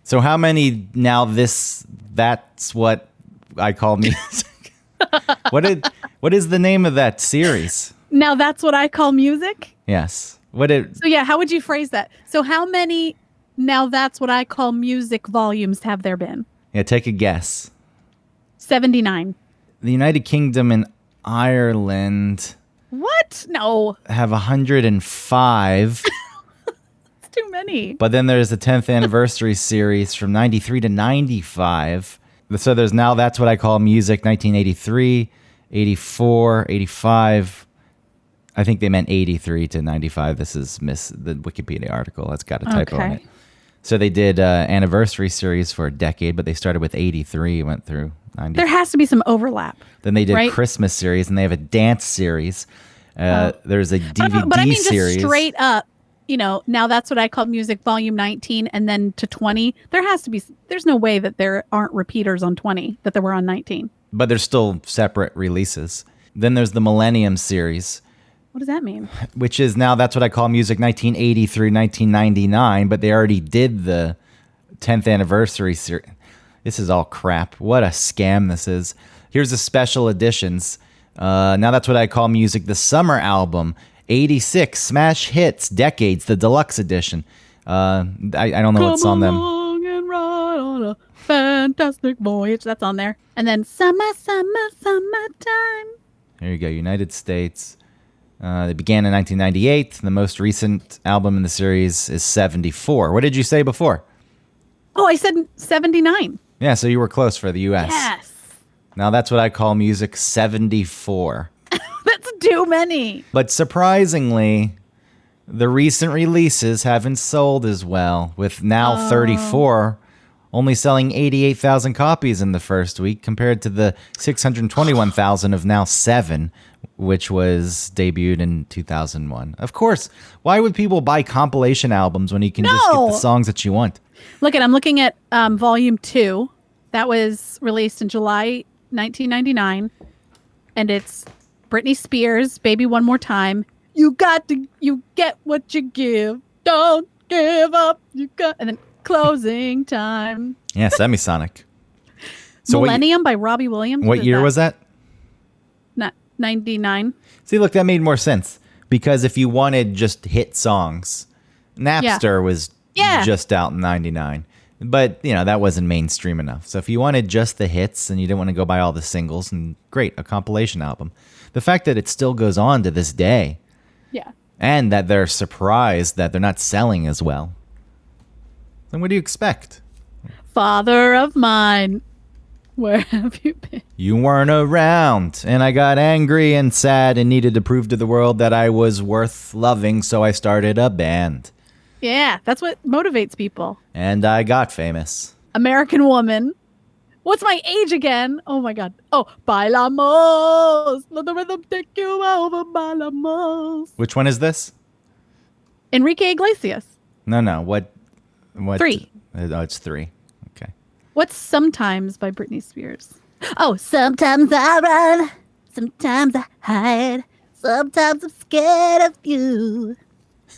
So how many now that's what I call music? What is the name of that series? Now that's what I call music? Yes. So yeah, how would you phrase that? So how many now that's what I call music volumes have there been? Yeah, take a guess. 79. The United Kingdom and Ireland What? No. have 105. It's too many. But then there's the 10th anniversary series from 93 to 95. So there's now that's what I call music 1983, 84, 85. I think they meant 83 to 95. This is the Wikipedia article. It's got a typo in it. So they did anniversary series for a decade, but they started with 83, went through 90. There has to be some overlap. Then they did right? Christmas series, and they have a dance series. There's a DVD but I mean, series. Just straight up, now that's what I call music volume 19 and then to 20. There's no way that there aren't repeaters on 20 that there were on 19. But there's still separate releases. Then there's the Millennium series. What does that mean? Which is now that's what I call music 1980 through 1999, but they already did the 10th anniversary series. This is all crap. What a scam this is. Here's the special editions. Now that's what I call music, the summer album, 86, Smash Hits, Decades, the deluxe edition. I don't know what's on them. Come along and ride on a fantastic voyage. That's on there. And then summertime. There you go, United States. They began in 1998. The most recent album in the series is 74. What did you say before? Oh, I said 79. Yeah, so you were close for the U.S. Yes. Now that's what I call music 74. That's too many. But surprisingly, the recent releases haven't sold as well, with now 34 only selling 88,000 copies in the first week compared to the 621,000 of now 7, which was debuted in 2001. Of course, why would people buy compilation albums when you can just get the songs that you want? I'm looking at volume 2. That was released in July 1999. And it's Britney Spears, Baby One More Time. You get what you give. Don't give up. And then Closing Time. Yeah, Semisonic. So Millennium by Robbie Williams. What year was that? 99. See, look, that made more sense. Because if you wanted just hit songs, Napster was just out in 99. But, that wasn't mainstream enough. So if you wanted just the hits and you didn't want to go buy all the singles, and great, a compilation album. The fact that it still goes on to this day. Yeah. And that they're surprised that they're not selling as well. Then what do you expect? Father of mine, where have you been? You weren't around, and I got angry and sad and needed to prove to the world that I was worth loving, so I started a band. Yeah, that's what motivates people. And I got famous. American Woman. What's my age again? Oh my God. Oh, Bailamos. Let the rhythm take you over, Bailamos. Which one is this? Enrique Iglesias. No. What? 3. Oh, it's 3. Okay. What's Sometimes by Britney Spears? Oh, sometimes I run, sometimes I hide, sometimes I'm scared of you,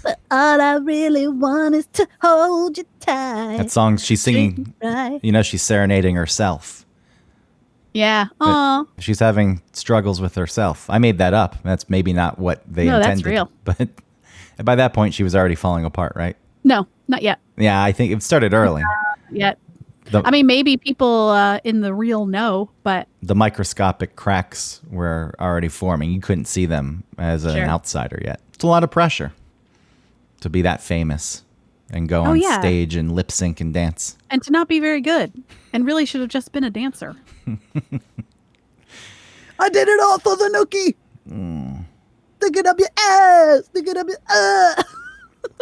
but all I really want is to hold you tight. That song she's singing, she's serenading herself. Yeah. Aw. She's having struggles with herself. I made that up. That's maybe not what they intended. No, that's real. But by that point, she was already falling apart, right? No, not yet. Yeah, I think it started early. Not yet. Maybe people in the real know, but the microscopic cracks were already forming. You couldn't see them as an outsider yet. It's a lot of pressure to be that famous and go on stage and lip sync and dance. And to not be very good and really should have just been a dancer. I did it all for the nookie. Stick it up your ass. Stick it up your ass.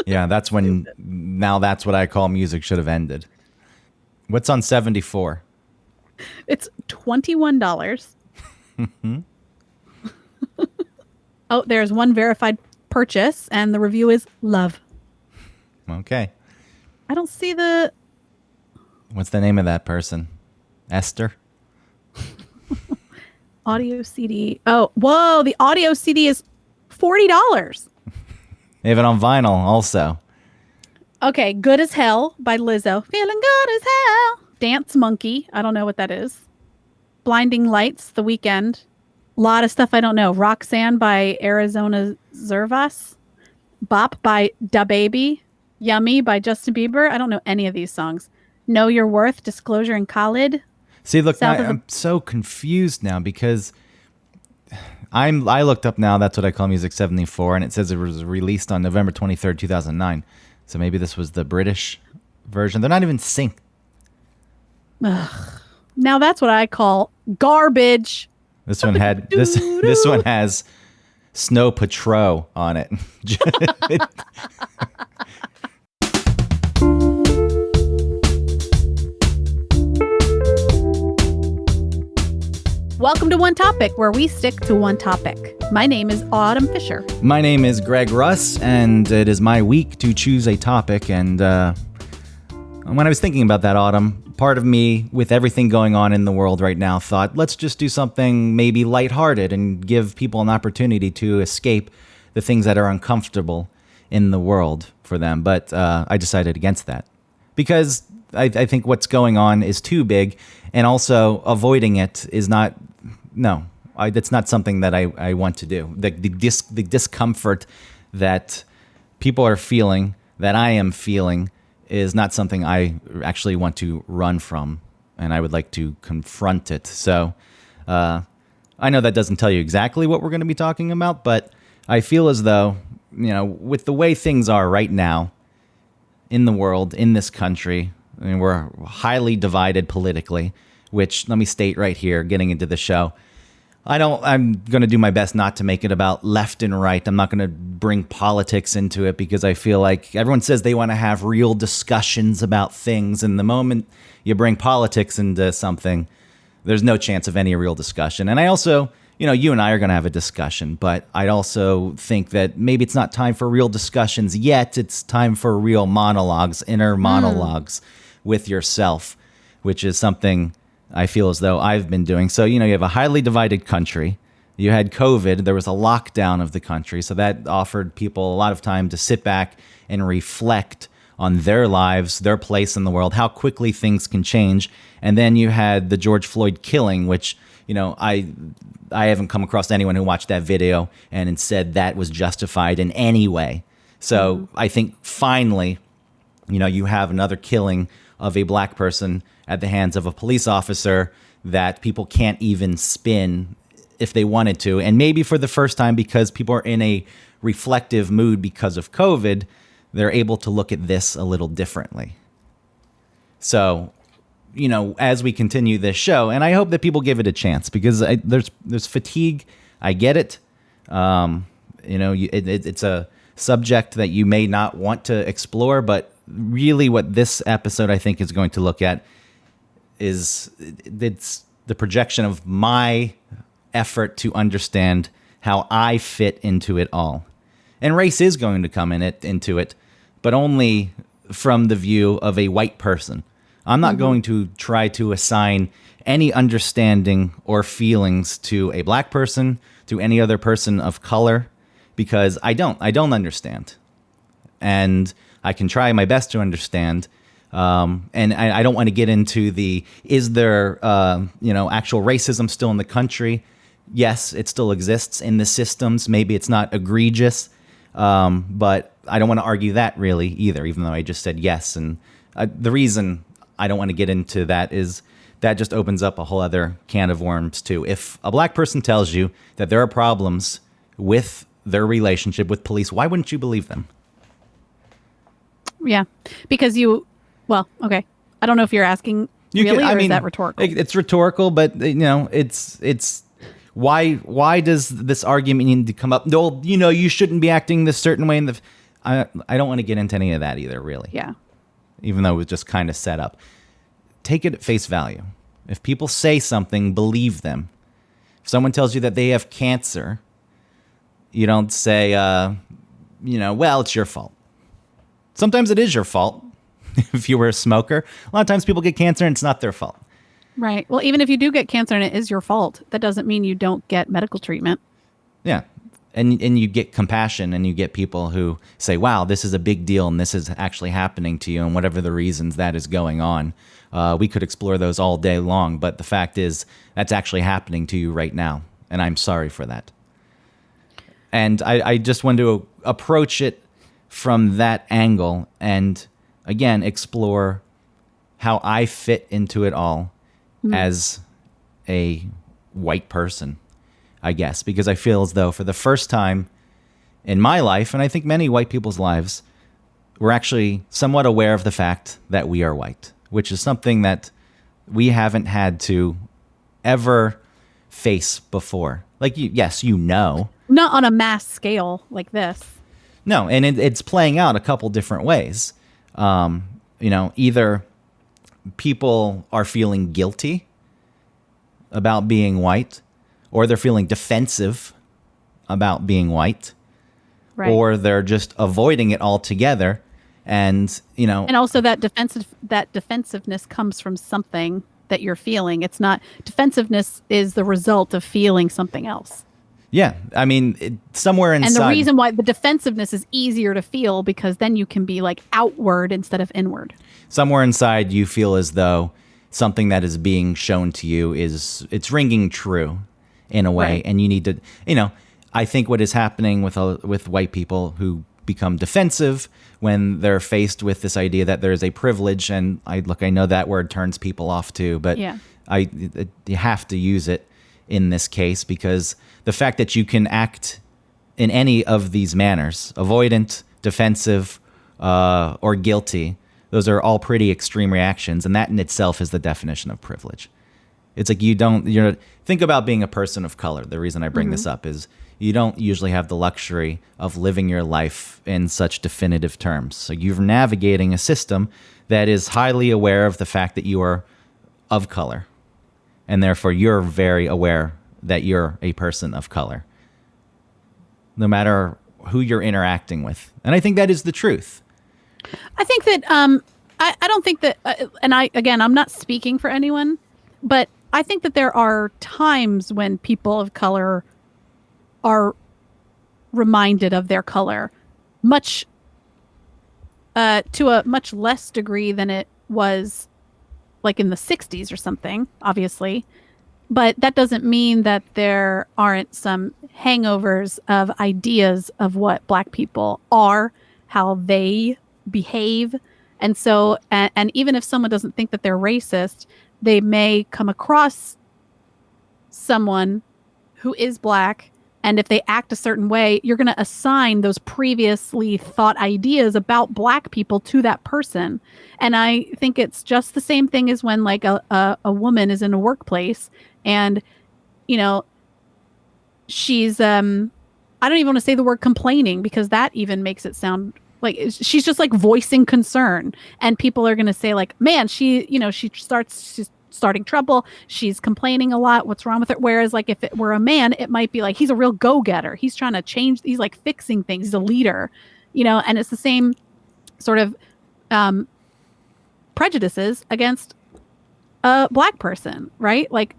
Yeah, that's when, now that's what I call music should have ended. What's on 74? It's $21. Oh, there's one verified purchase, and the review is love. Okay. I don't see the... What's the name of that person? Esther? Audio CD. Oh, whoa, the audio CD is $40. They have it on vinyl also. Okay, Good as Hell by Lizzo. Feeling good as hell. Dance Monkey. I don't know what that is. Blinding Lights, The Weekend. A lot of stuff I don't know. Roxanne by Arizona Zervas. Bop by Da Baby. Yummy by Justin Bieber. I don't know any of these songs. Know Your Worth, Disclosure and Khalid. See, look, South of the- I'm so confused now because I looked up now. That's what I call Music 74, and it says it was released on November 23rd, 2009. So maybe this was the British version. They're not even synced. Now that's what I call garbage. This one had this one has Snow Patrol on it. Welcome to One Topic, where we stick to one topic. My name is Autumn Fisher. My name is Greg Russ, and it is my week to choose a topic. And when I was thinking about that, Autumn, part of me, with everything going on in the world right now, thought, let's just do something maybe lighthearted and give people an opportunity to escape the things that are uncomfortable in the world for them. But I decided against that because I think what's going on is too big, and also avoiding it is not. No, that's not something that I want to do. The discomfort that people are feeling, that I am feeling, is not something I actually want to run from, and I would like to confront it. So I know that doesn't tell you exactly what we're going to be talking about, but I feel as though, with the way things are right now in the world, in this country, I mean, we're highly divided politically, which, let me state right here, getting into the show, I'm going to do my best not to make it about left and right. I'm not going to bring politics into it because I feel like everyone says they want to have real discussions about things. And the moment you bring politics into something, there's no chance of any real discussion. And I also, you and I are going to have a discussion, but I also think that maybe it's not time for real discussions yet. It's time for real monologues, inner monologues with yourself, which is something I feel as though I've been doing. So, you have a highly divided country. You had COVID. There was a lockdown of the country. So that offered people a lot of time to sit back and reflect on their lives, their place in the world, how quickly things can change. And then you had the George Floyd killing, which, I haven't come across anyone who watched that video and said that was justified in any way. So I think finally, you have another killing of a black person at the hands of a police officer that people can't even spin if they wanted to. And maybe for the first time, because people are in a reflective mood because of COVID, they're able to look at this a little differently. So, as we continue this show, and I hope that people give it a chance because there's fatigue. I get it. It's a subject that you may not want to explore, but really what this episode I think is going to look at is it's the projection of my effort to understand how I fit into it all. And race is going to come into it, but only from the view of a white person. I'm not going to try to assign any understanding or feelings to a black person, to any other person of color, because I don't understand. And I can try my best to understand. And I don't want to get into is there, actual racism still in the country? Yes, it still exists in the systems. Maybe it's not egregious, but I don't want to argue that really either, even though I just said yes. And the reason I don't want to get into that is that just opens up a whole other can of worms too. If a black person tells you that there are problems with their relationship with police, why wouldn't you believe them? Yeah, because okay. I don't know if you're asking or is that rhetorical? It's rhetorical, but it's why does this argument need to come up? No, you shouldn't be acting this certain way. I don't want to get into any of that either, really. Yeah. Even though it was just kind of set up. Take it at face value. If people say something, believe them. If someone tells you that they have cancer, you don't say, well, it's your fault. Sometimes it is your fault. If you were a smoker, a lot of times people get cancer and it's not their fault. Right. Well, even if you do get cancer and it is your fault, that doesn't mean you don't get medical treatment. Yeah. and you get compassion, and you get people who say, wow, this is a big deal, and this is actually happening to you, and whatever the reasons that is going on. We could explore those all day long, but the fact is that's actually happening to you right now, and I'm sorry for that. And I just wanted to approach it from that angle and, again, explore how I fit into it all as a white person, I guess, because I feel as though for the first time in my life, and I think many white people's lives, we're actually somewhat aware of the fact that we are white, which is something that we haven't had to ever face before. Like, yes, you know. Not on a mass scale like this. No, and it's playing out a couple different ways. Either people are feeling guilty about being white, or they're feeling defensive about being white, right. Or they're just avoiding it altogether. And, and also that defensiveness comes from something that you're feeling. It's not, defensiveness is the result of feeling something else. Yeah, I mean, somewhere inside. And the reason why the defensiveness is easier to feel, because then you can be like outward instead of inward. Somewhere inside you feel as though something that is being shown to you it's ringing true in a way. Right. And you need to, I think what is happening with white people who become defensive when they're faced with this idea that there is a privilege, and I know that word turns people off too, but yeah. You have to use it in this case, because the fact that you can act in any of these manners, avoidant, defensive, or guilty, those are all pretty extreme reactions, and that in itself is the definition of privilege. It's like think about being a person of color. The reason I bring this up is you don't usually have the luxury of living your life in such definitive terms. So you're navigating a system that is highly aware of the fact that you are of color, and therefore you're very aware that you're a person of color, no matter who you're interacting with. And I think that is the truth. I think that I don't think that, I'm not speaking for anyone, but I think that there are times when people of color are reminded of their color much to a much less degree than it was like in the 60s or something, obviously. But that doesn't mean that there aren't some hangovers of ideas of what Black people are, how they behave. And so, and even if someone doesn't think that they're racist, they may come across someone who is Black, and if they act a certain way, you're going to assign those previously thought ideas about Black people to that person. And I think it's just the same thing as when like a woman is in a workplace and, she's, I don't even want to say the word complaining, because that even makes it sound like she's just like voicing concern, and people are going to say like, man, she's starting trouble. She's complaining a lot. What's wrong with her? Whereas like if it were a man, it might be like, he's a real go-getter. He's trying to change. He's like fixing things. He's a leader, and it's the same sort of prejudices against a Black person, right? Like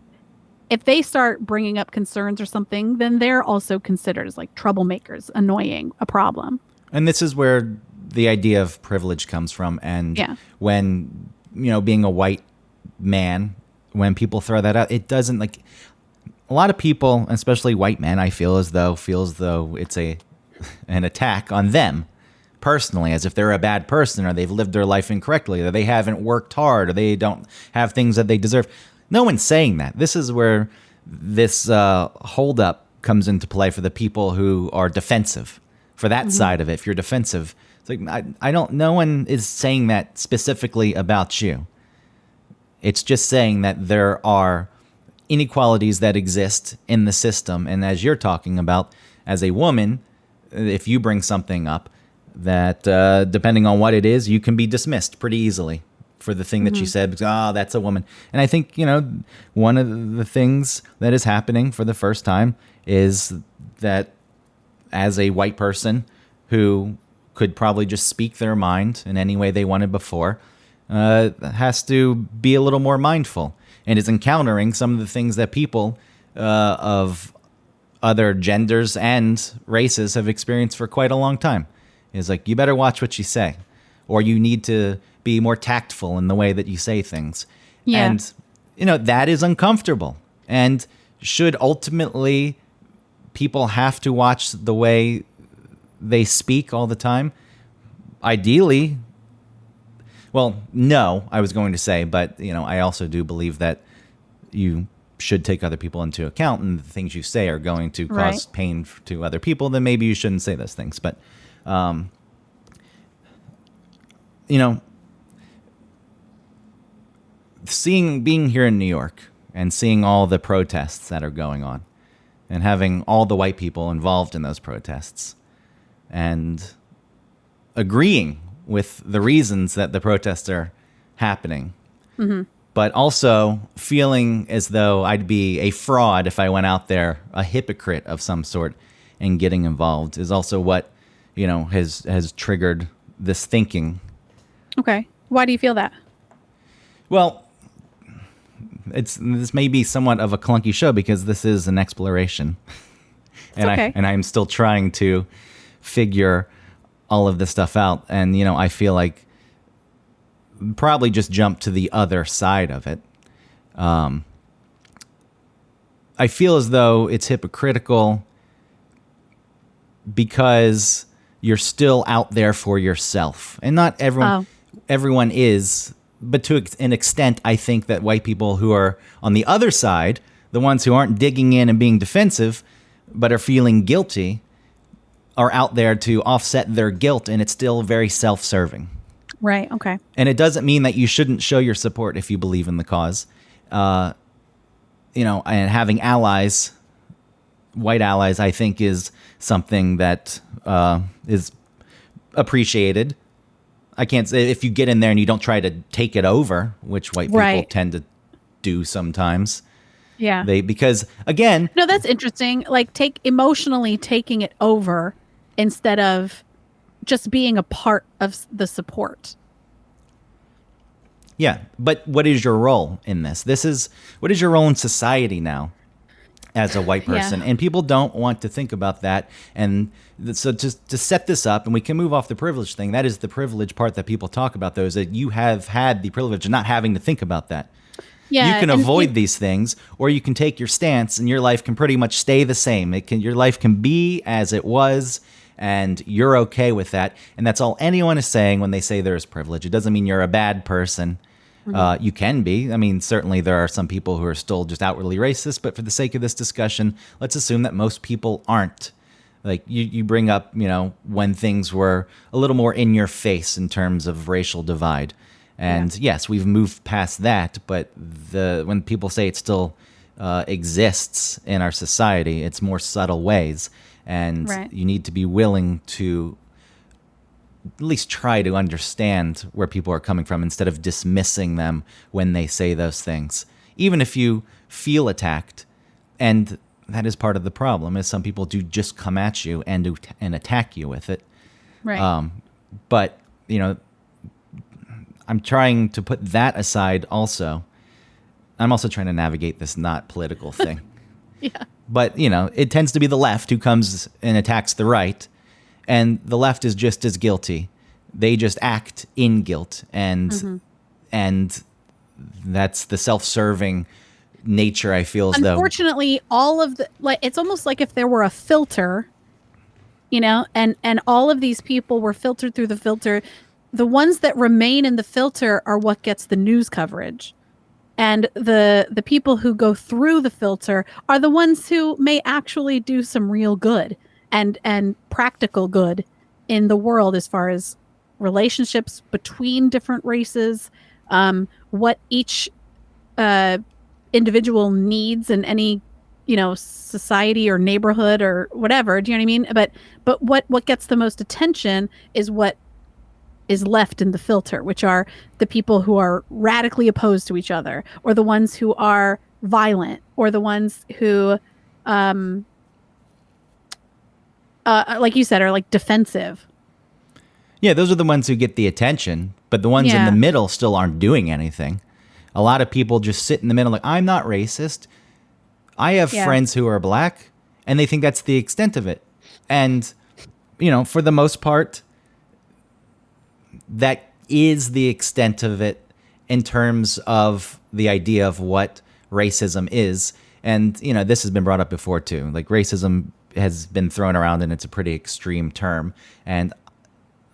if they start bringing up concerns or something, then they're also considered as like troublemakers, annoying, a problem. And this is where the idea of privilege comes from. And when, being a white man, when people throw that out, it doesn't, like, a lot of people, especially white men, I feel as though it's an attack on them personally, as if they're a bad person, or they've lived their life incorrectly, or they haven't worked hard, or they don't have things that they deserve. No one's saying that. This is where this holdup comes into play for the people who are defensive. For that side of it, if you're defensive, it's like, no one is saying that specifically about you. It's just saying that there are inequalities that exist in the system. And as you're talking about, as a woman, if you bring something up that, depending on what it is, you can be dismissed pretty easily for the thing that you said, because, that's a woman. And I think, one of the things that is happening for the first time is that as a white person who could probably just speak their mind in any way they wanted before, has to be a little more mindful, and is encountering some of the things that people of other genders and races have experienced for quite a long time. Is like, you better watch what you say, or you need to be more tactful in the way that you say things. Yeah. And, that is uncomfortable. And should ultimately people have to watch the way they speak all the time? Ideally, well, no, I was going to say, but, I also do believe that you should take other people into account, and the things you say are going to cause pain to other people, then maybe you shouldn't say those things. But, being here in New York and seeing all the protests that are going on and having all the white people involved in those protests and agreeing with the reasons that the protests are happening, but also feeling as though I'd be a fraud if I went out there, a hypocrite of some sort, and getting involved is also what, has triggered this thinking. Okay. Why do you feel that? Well, this may be somewhat of a clunky show because this is an exploration. And I'm still trying to figure all of this stuff out. And, I feel like probably just jump to the other side of it. I feel as though it's hypocritical because you're still out there for yourself. And not everyone is, but to an extent, I think that white people who are on the other side, the ones who aren't digging in and being defensive, but are feeling guilty, are out there to offset their guilt, and it's still very self-serving. Right, okay. And it doesn't mean that you shouldn't show your support if you believe in the cause. And having allies, white allies, I think is something that is appreciated. I can't say if you get in there and you don't try to take it over, which white people tend to do sometimes. Yeah. Because again, no, that's interesting. Like emotionally taking it over instead of just being a part of the support. Yeah. But what is your role in this? What is your role in society now as a white person? And people don't want to think about that. And so just to set this up, and we can move off the privilege thing, that is the privilege part that people talk about, though, is that you have had the privilege of not having to think about that. Yeah, you can avoid these things, or you can take your stance, and your life can pretty much stay the same. Your life can be as it was, and you're okay with that. And that's all anyone is saying when they say there's privilege. It doesn't mean you're a bad person. You can be. I mean, certainly there are some people who are still just outwardly racist, but for the sake of this discussion, let's assume that most people aren't. Like you bring up, when things were a little more in your face in terms of racial divide. And yes, we've moved past that, but when people say it still exists in our society, it's more subtle ways. And you need to be willing to at least try to understand where people are coming from instead of dismissing them when they say those things. Even if you feel attacked, and that is part of the problem, is some people do just come at you and attack you with it. Right. But, I'm trying to put that aside also. I'm also trying to navigate this not political thing. Yeah. But, it tends to be the left who comes and attacks the right. And the left is just as guilty. They just act in guilt. And that's the self-serving nature, I feel as though. Unfortunately, all of it's almost like if there were a filter, and all of these people were filtered through the filter. The ones that remain in the filter are what gets the news coverage. And the people who go through the filter are the ones who may actually do some real good and practical good in the world as far as relationships between different races, what each individual needs in any society or neighborhood or whatever. Do you know what I mean? But what gets the most attention is what is left in the filter, which are the people who are radically opposed to each other, or the ones who are violent, or the ones who like you said, are like defensive. Yeah, those are the ones who get the attention, but the ones in the middle still aren't doing anything. A lot of people just sit in the middle like, I'm not racist. I have friends who are black, and they think that's the extent of it. And, for the most part, that is the extent of it in terms of the idea of what racism is. And, this has been brought up before too. Like, racism has been thrown around and it's a pretty extreme term. And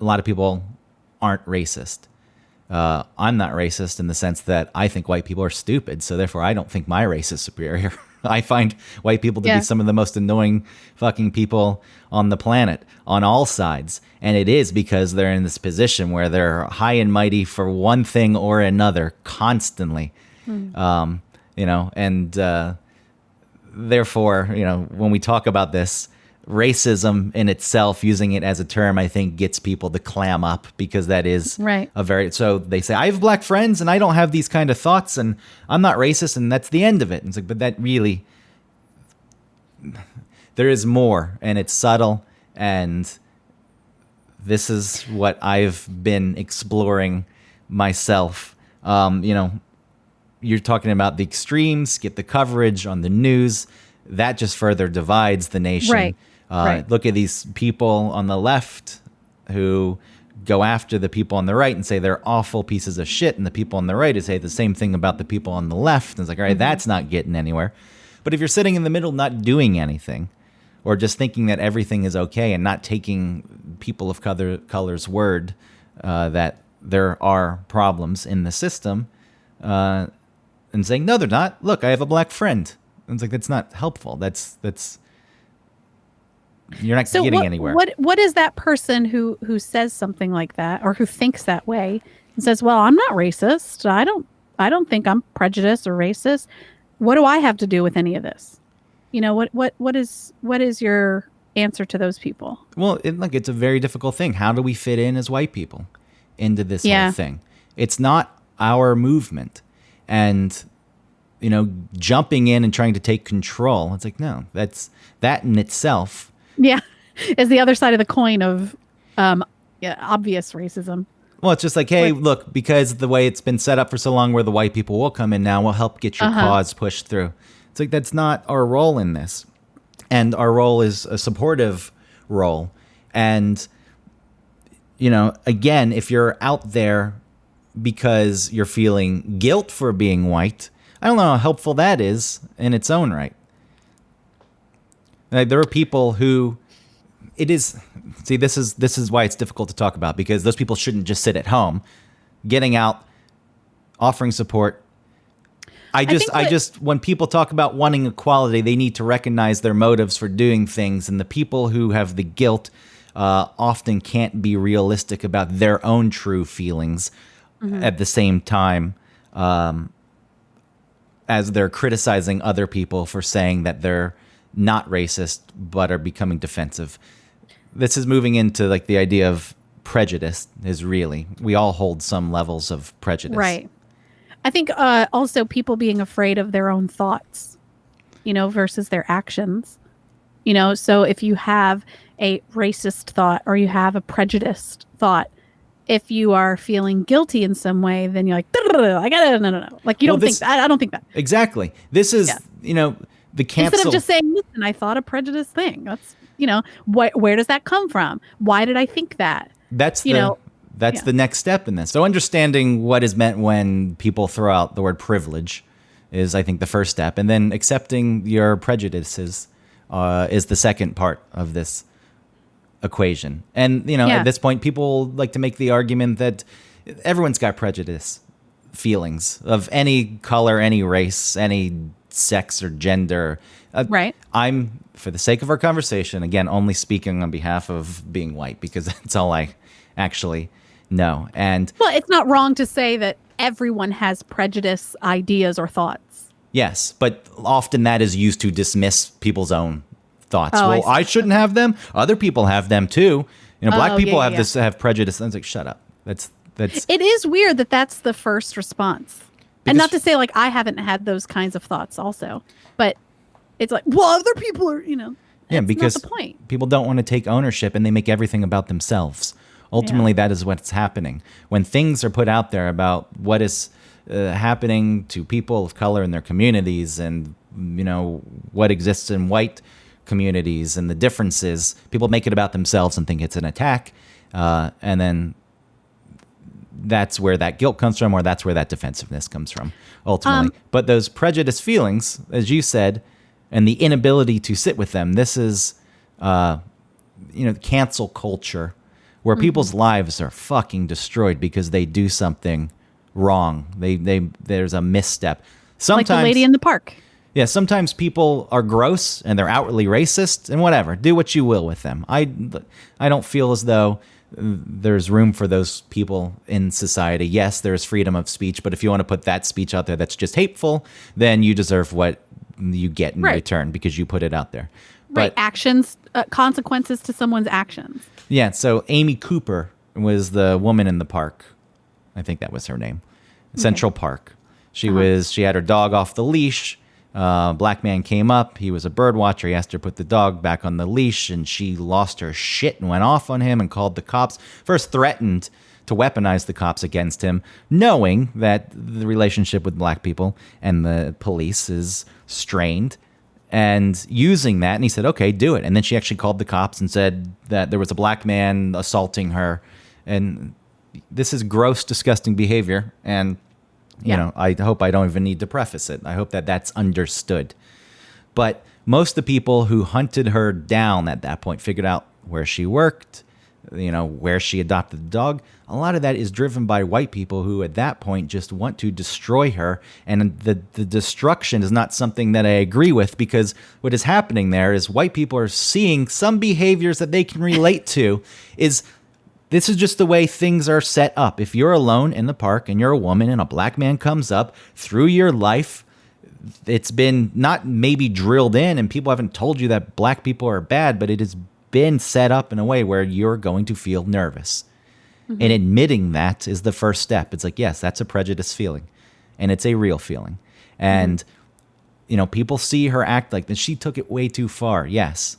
a lot of people aren't racist. I'm not racist in the sense that I think white people are stupid. So therefore, I don't think my race is superior. I find white people to be some of the most annoying fucking people on the planet on all sides. And it is because they're in this position where they're high and mighty for one thing or another constantly. And therefore, when we talk about this, racism in itself, using it as a term, I think gets people to clam up, because that is so they say, I have black friends and I don't have these kind of thoughts and I'm not racist, and that's the end of it. And it's like, but that really, there is more, and it's subtle, and this is what I've been exploring myself. You're talking about the extremes, get the coverage on the news. That just further divides the nation. Look at these people on the left who go after the people on the right and say they're awful pieces of shit, and the people on the right who say the same thing about the people on the left. And it's like, all right, that's not getting anywhere. But if you're sitting in the middle not doing anything, or just thinking that everything is okay and not taking people of color's word that there are problems in the system, and saying, no, they're not. Look, I have a black friend. And it's like, that's not helpful. That's you're not getting anywhere. What is that person who says something like that, or who thinks that way and says, well, I'm not racist. I don't think I'm prejudiced or racist. What do I have to do with any of this? What is your answer to those people? Well, it's a very difficult thing. How do we fit in as white people into this whole thing? It's not our movement. And jumping in and trying to take control. It's like, no, that in itself. Yeah. Is the other side of the coin of obvious racism. Well, it's just like, hey, look, because the way it's been set up for so long where the white people will come in now, we'll help get your cause pushed through. It's like, that's not our role in this. And our role is a supportive role. And, again, if you're out there because you're feeling guilt for being white, I don't know how helpful that is in its own right. Like, there are people who this is why it's difficult to talk about, because those people shouldn't just sit at home. Getting out, offering support. I just when people talk about wanting equality, they need to recognize their motives for doing things, and the people who have the guilt often can't be realistic about their own true feelings at the same time. As they're criticizing other people for saying that they're not racist but are becoming defensive. This is moving into like the idea of prejudice. We all hold some levels of prejudice. Right. I think also people being afraid of their own thoughts, versus their actions. So if you have a racist thought or you have a prejudiced thought, if you are feeling guilty in some way, then you're like, I gotta, no. Like, you don't think that. I don't think that. Exactly. This is, the cancel. Instead of just saying, listen, I thought a prejudiced thing. That's, where does that come from? Why did I think that? That's the next step in this. So understanding what is meant when people throw out the word privilege is, I think, the first step. And then accepting your prejudices is the second part of this equation. And, at this point, people like to make the argument that everyone's got prejudice feelings of any color, any race, any sex or gender. Right. I'm, for the sake of our conversation, again, only speaking on behalf of being white, because that's all I actually know. And well, it's not wrong to say that everyone has prejudice, ideas, or thoughts. Yes, but often that is used to dismiss people's own thoughts. Well, I shouldn't have them. Other people have them too. Black people have prejudice. And it's like, shut up. That's. It is weird that that's the first response. And not to say like I haven't had those kinds of thoughts also, but it's like, well, other people are, because not the point. People don't want to take ownership and they make everything about themselves. Ultimately, that is what's happening. When things are put out there about what is happening to people of color in their communities and, what exists in white communities and the differences. People make it about themselves and think it's an attack. And then that's where that guilt comes from, or that's where that defensive comes from, ultimately. But those prejudice feelings, as you said, and the inability to sit with them, this is, cancel culture, where people's lives are fucking destroyed because they do something wrong. There's a misstep. Sometimes, like the lady in the park. Yeah, sometimes people are gross and they're outwardly racist, and whatever. Do what you will with them. I don't feel as though there's room for those people in society. Yes, there's freedom of speech, but if you want to put that speech out there that's just hateful, then you deserve what you get in return because you put it out there. Right, actions, consequences to someone's actions. Yeah, so Amy Cooper was the woman in the park. I think that was her name. Central Park. She had her dog off the leash. Black man came up. He was a bird watcher. He asked her to put the dog back on the leash, and she lost her shit and went off on him and called the cops. First threatened to weaponize the cops against him, knowing that the relationship with black people and the police is strained, and using that. And he said, okay, do it. And then she actually called the cops and said that there was a black man assaulting her. And this is gross, disgusting behavior. And I hope I don't even need to preface it. I hope that that's understood. But most of the people who hunted her down at that point figured out where she worked, where she adopted the dog. A lot of that is driven by white people who at that point just want to destroy her. And the destruction is not something that I agree with, because what is happening there is white people are seeing some behaviors that they can relate to. This is just the way things are set up. If you're alone in the park and you're a woman and a black man comes up through your life, it's been not maybe drilled in, and people haven't told you that black people are bad, but it has been set up in a way where you're going to feel nervous. Mm-hmm. And admitting that is the first step. It's like, yes, that's a prejudice feeling, and it's a real feeling. And, people see her act like this. She took it way too far, yes.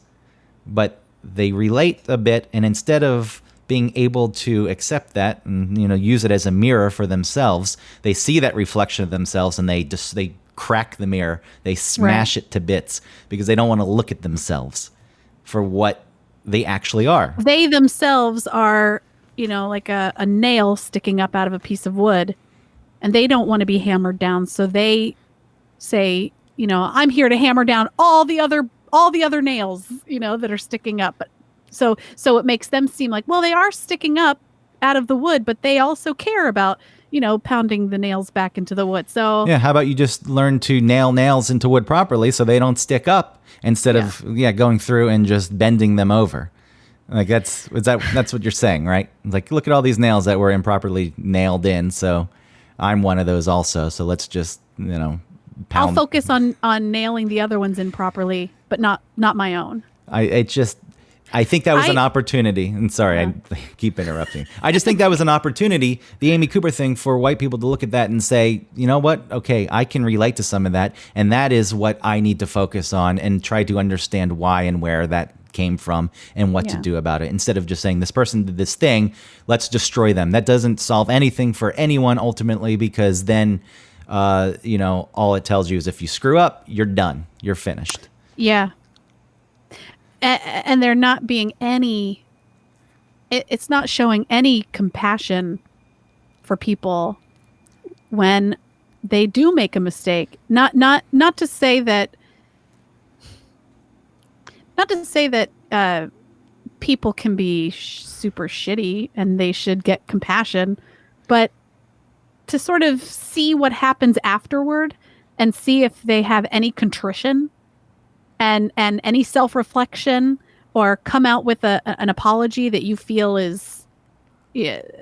But they relate a bit, and instead of being able to accept that and use it as a mirror for themselves, they see that reflection of themselves and they crack the mirror, they smash it to bits because they don't want to look at themselves for what they actually are. They themselves are, like a nail sticking up out of a piece of wood, and they don't want to be hammered down, so they say, I'm here to hammer down all the other nails, that are sticking up. But So it makes them seem like, well, they are sticking up out of the wood, but they also care about, pounding the nails back into the wood. So yeah, how about you just learn to nail nails into wood properly so they don't stick up instead of going through and just bending them over. Like that's what you're saying, right? Like, look at all these nails that were improperly nailed in. So I'm one of those also. So let's just, pound. I'll focus on nailing the other ones in properly, but not my own. I think that was an opportunity. And sorry, I keep interrupting. I just think that was an opportunity, the Amy Cooper thing, for white people to look at that and say, you know what? Okay, I can relate to some of that. And that is what I need to focus on and try to understand why and where that came from and what to do about it. Instead of just saying this person did this thing, let's destroy them. That doesn't solve anything for anyone ultimately, because then, all it tells you is if you screw up, you're done. You're finished. Yeah. And there not being it's not showing any compassion for people when they do make a mistake. Not to say that people can be super shitty and they should get compassion, but to sort of see what happens afterward and see if they have any contrition and any self-reflection, or come out with an apology that you feel is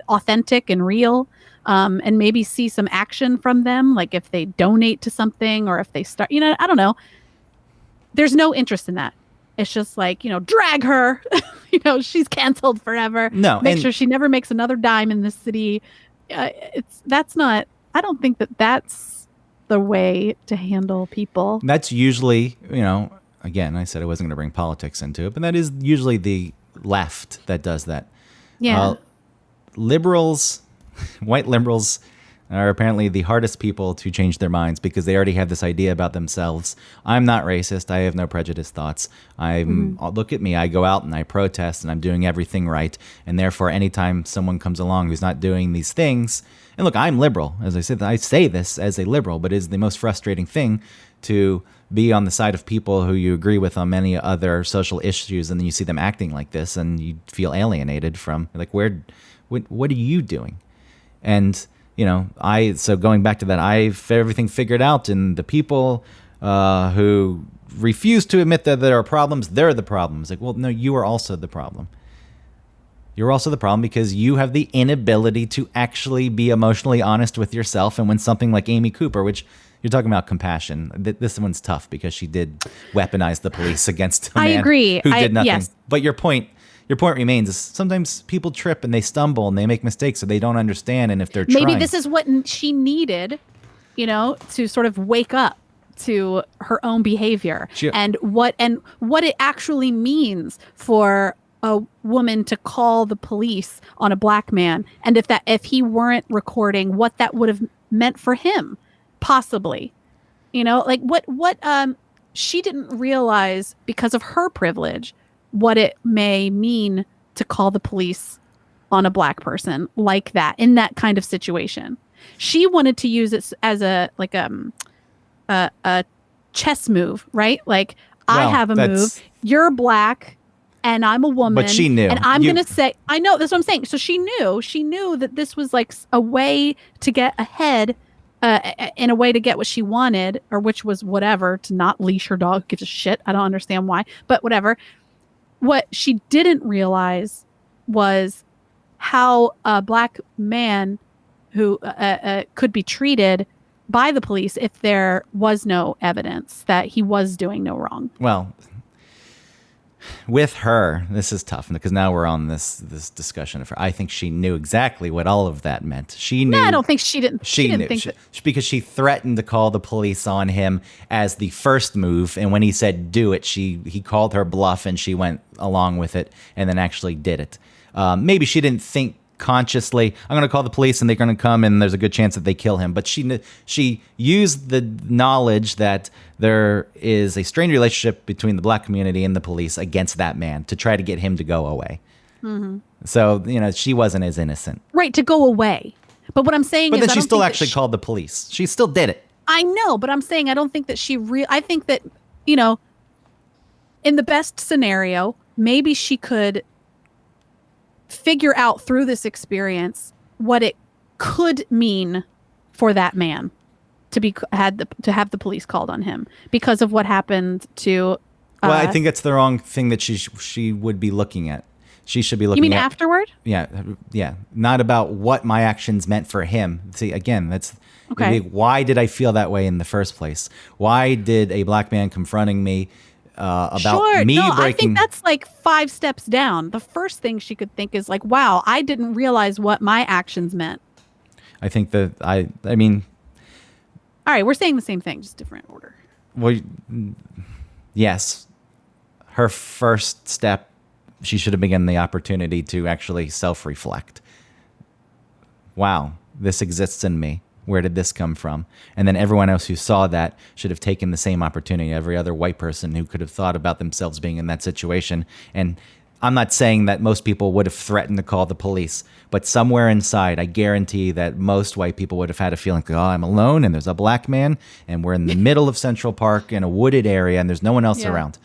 authentic and real, and maybe see some action from them, like if they donate to something or if they start, I don't know. There's no interest in that. It's just like, drag her, she's canceled forever. No, make sure she never makes another dime in this city. I don't think that's the way to handle people. That's usually, again, I said I wasn't going to bring politics into it, but that is usually the left that does that. Yeah. Liberals, white liberals, are apparently the hardest people to change their minds because they already have this idea about themselves. I'm not racist. I have no prejudiced thoughts. Look at me. I go out and I protest and I'm doing everything right. And therefore, anytime someone comes along who's not doing these things, and look, I'm liberal. As I said, I say this as a liberal, but it is the most frustrating thing to be on the side of people who you agree with on many other social issues, and then you see them acting like this, and you feel alienated from, like, what are you doing? And so going back to that, I've everything figured out, and the people who refuse to admit that there are problems, they're the problems. Like, well, no, you are also the problem. You're also the problem because you have the inability to actually be emotionally honest with yourself. And when something like Amy Cooper, which you're talking about compassion, this one's tough because she did weaponize the police against a man who did nothing. Yes. But your point remains is sometimes people trip and they stumble and they make mistakes or they don't understand. And if they're trying, maybe this is what she needed, to sort of wake up to her own behavior and what it actually means for a woman to call the police on a black man, and if he weren't recording, what that would have meant for him, possibly, like what she didn't realize because of her privilege what it may mean to call the police on a black person like that in that kind of situation. She wanted to use it as a chess move, right? Like, I have a move, you're black, and I'm a woman. But she knew. And I'm going to say, I know, that's what I'm saying. So she knew that this was like a way to get ahead, in a way to get what she wanted, or which was whatever, to not leash her dog. Gives a shit. I don't understand why, but whatever. What she didn't realize was how a black man who could be treated by the police if there was no evidence that he was doing no wrong. Well, with her, this is tough because now we're on this discussion of her. I think she knew exactly what all of that meant. She knew. No, I don't think she didn't. She didn't think that. Because she threatened to call the police on him as the first move, and when he said do it, he called her bluff, and she went along with it, and then actually did it. Maybe she didn't think consciously, I'm going to call the police and they're going to come and there's a good chance that they kill him. But she used the knowledge that there is a strained relationship between the black community and the police against that man to try to get him to go away. Mm-hmm. So, she wasn't as innocent. Right, to go away. But what I'm saying is... But then she still actually called the police. She still did it. I know, but I'm saying I don't think that I think that, in the best scenario, maybe she could figure out through this experience what it could mean for that man to have the police called on him because of what happened to. Well, I think that's the wrong thing that she would be looking at. She should be looking. You mean afterward? Yeah. Not about what my actions meant for him. See, again, that's okay. Why did I feel that way in the first place? Why did a black man confronting me? About me breaking. I think that's like 5 steps down. The first thing she could think is like, wow, I didn't realize what my actions meant. I think that I mean. All right, we're saying the same thing, just different order. Well, yes. Her first step, she should have been given the opportunity to actually self-reflect. Wow, this exists in me. Where did this come from? And then everyone else who saw that should have taken the same opportunity. Every other white person who could have thought about themselves being in that situation. And I'm not saying that most people would have threatened to call the police, but somewhere inside, I guarantee that most white people would have had a feeling, oh, I'm alone and there's a black man and we're in the middle of Central Park in a wooded area and there's no one else around.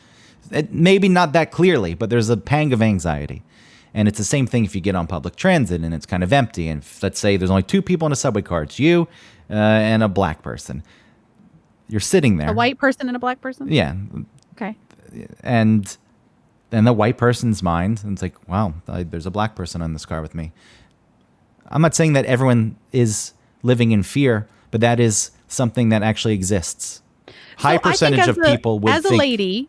Maybe not that clearly, but there's a pang of anxiety. And it's the same thing if you get on public transit and it's kind of empty. And let's say there's only 2 people in a subway car. It's you and a black person. You're sitting there. A white person and a black person? Yeah. Okay. And then the white person's mind, and it's like, wow, there's a black person in this car with me. I'm not saying that everyone is living in fear, but that is something that actually exists. High percentage of people would think. As a lady,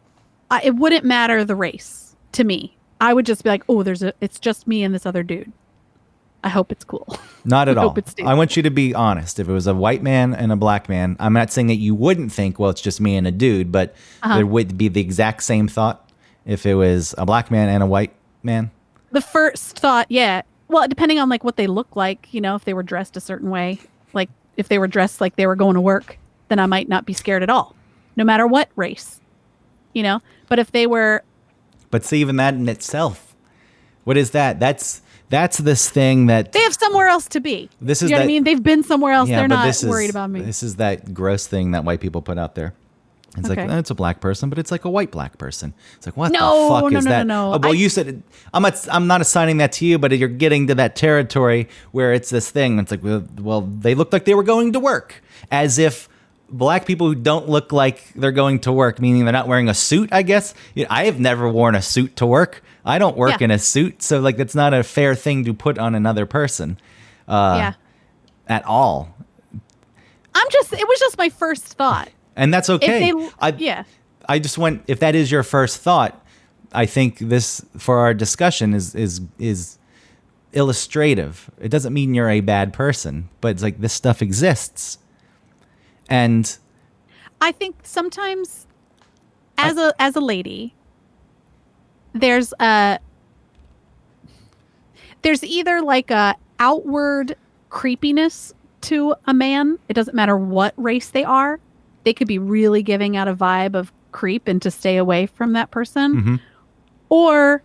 it wouldn't matter the race to me. I would just be like, oh, it's just me and this other dude. I hope it's cool. Not at all. I want you to be honest. If it was a white man and a black man, I'm not saying that you wouldn't think, well, it's just me and a dude, but there would be the exact same thought if it was a black man and a white man. The first thought, yeah. Well, depending on like what they look like, if they were dressed a certain way, like if they were dressed like they were going to work, then I might not be scared at all, no matter what race, you know? But if they were... But see, even that in itself, what is that? That's this thing that... They have somewhere else to be. This is you know what I mean? They've been somewhere else. Yeah, they're not worried about me. This is that gross thing that white people put out there. It's like, it's a black person, but it's like a white black person. It's like, what the fuck is that? No. Oh, well, you said, I'm not assigning that to you, but you're getting to that territory where it's this thing. It's like, well, they looked like they were going to work. As if black people who don't look like they're going to work, meaning they're not wearing a suit, I guess. You know, I have never worn a suit to work. I don't work in a suit. So, like, that's not a fair thing to put on another person at all. It was just my first thought. And that's okay. I just went, if that is your first thought, I think this, for our discussion, is illustrative. It doesn't mean you're a bad person, but it's like this stuff exists. And I think sometimes as a lady, there's either like a outward creepiness to a man. It doesn't matter what race they are. They could be really giving out a vibe of creep and to stay away from that person. Mm-hmm. Or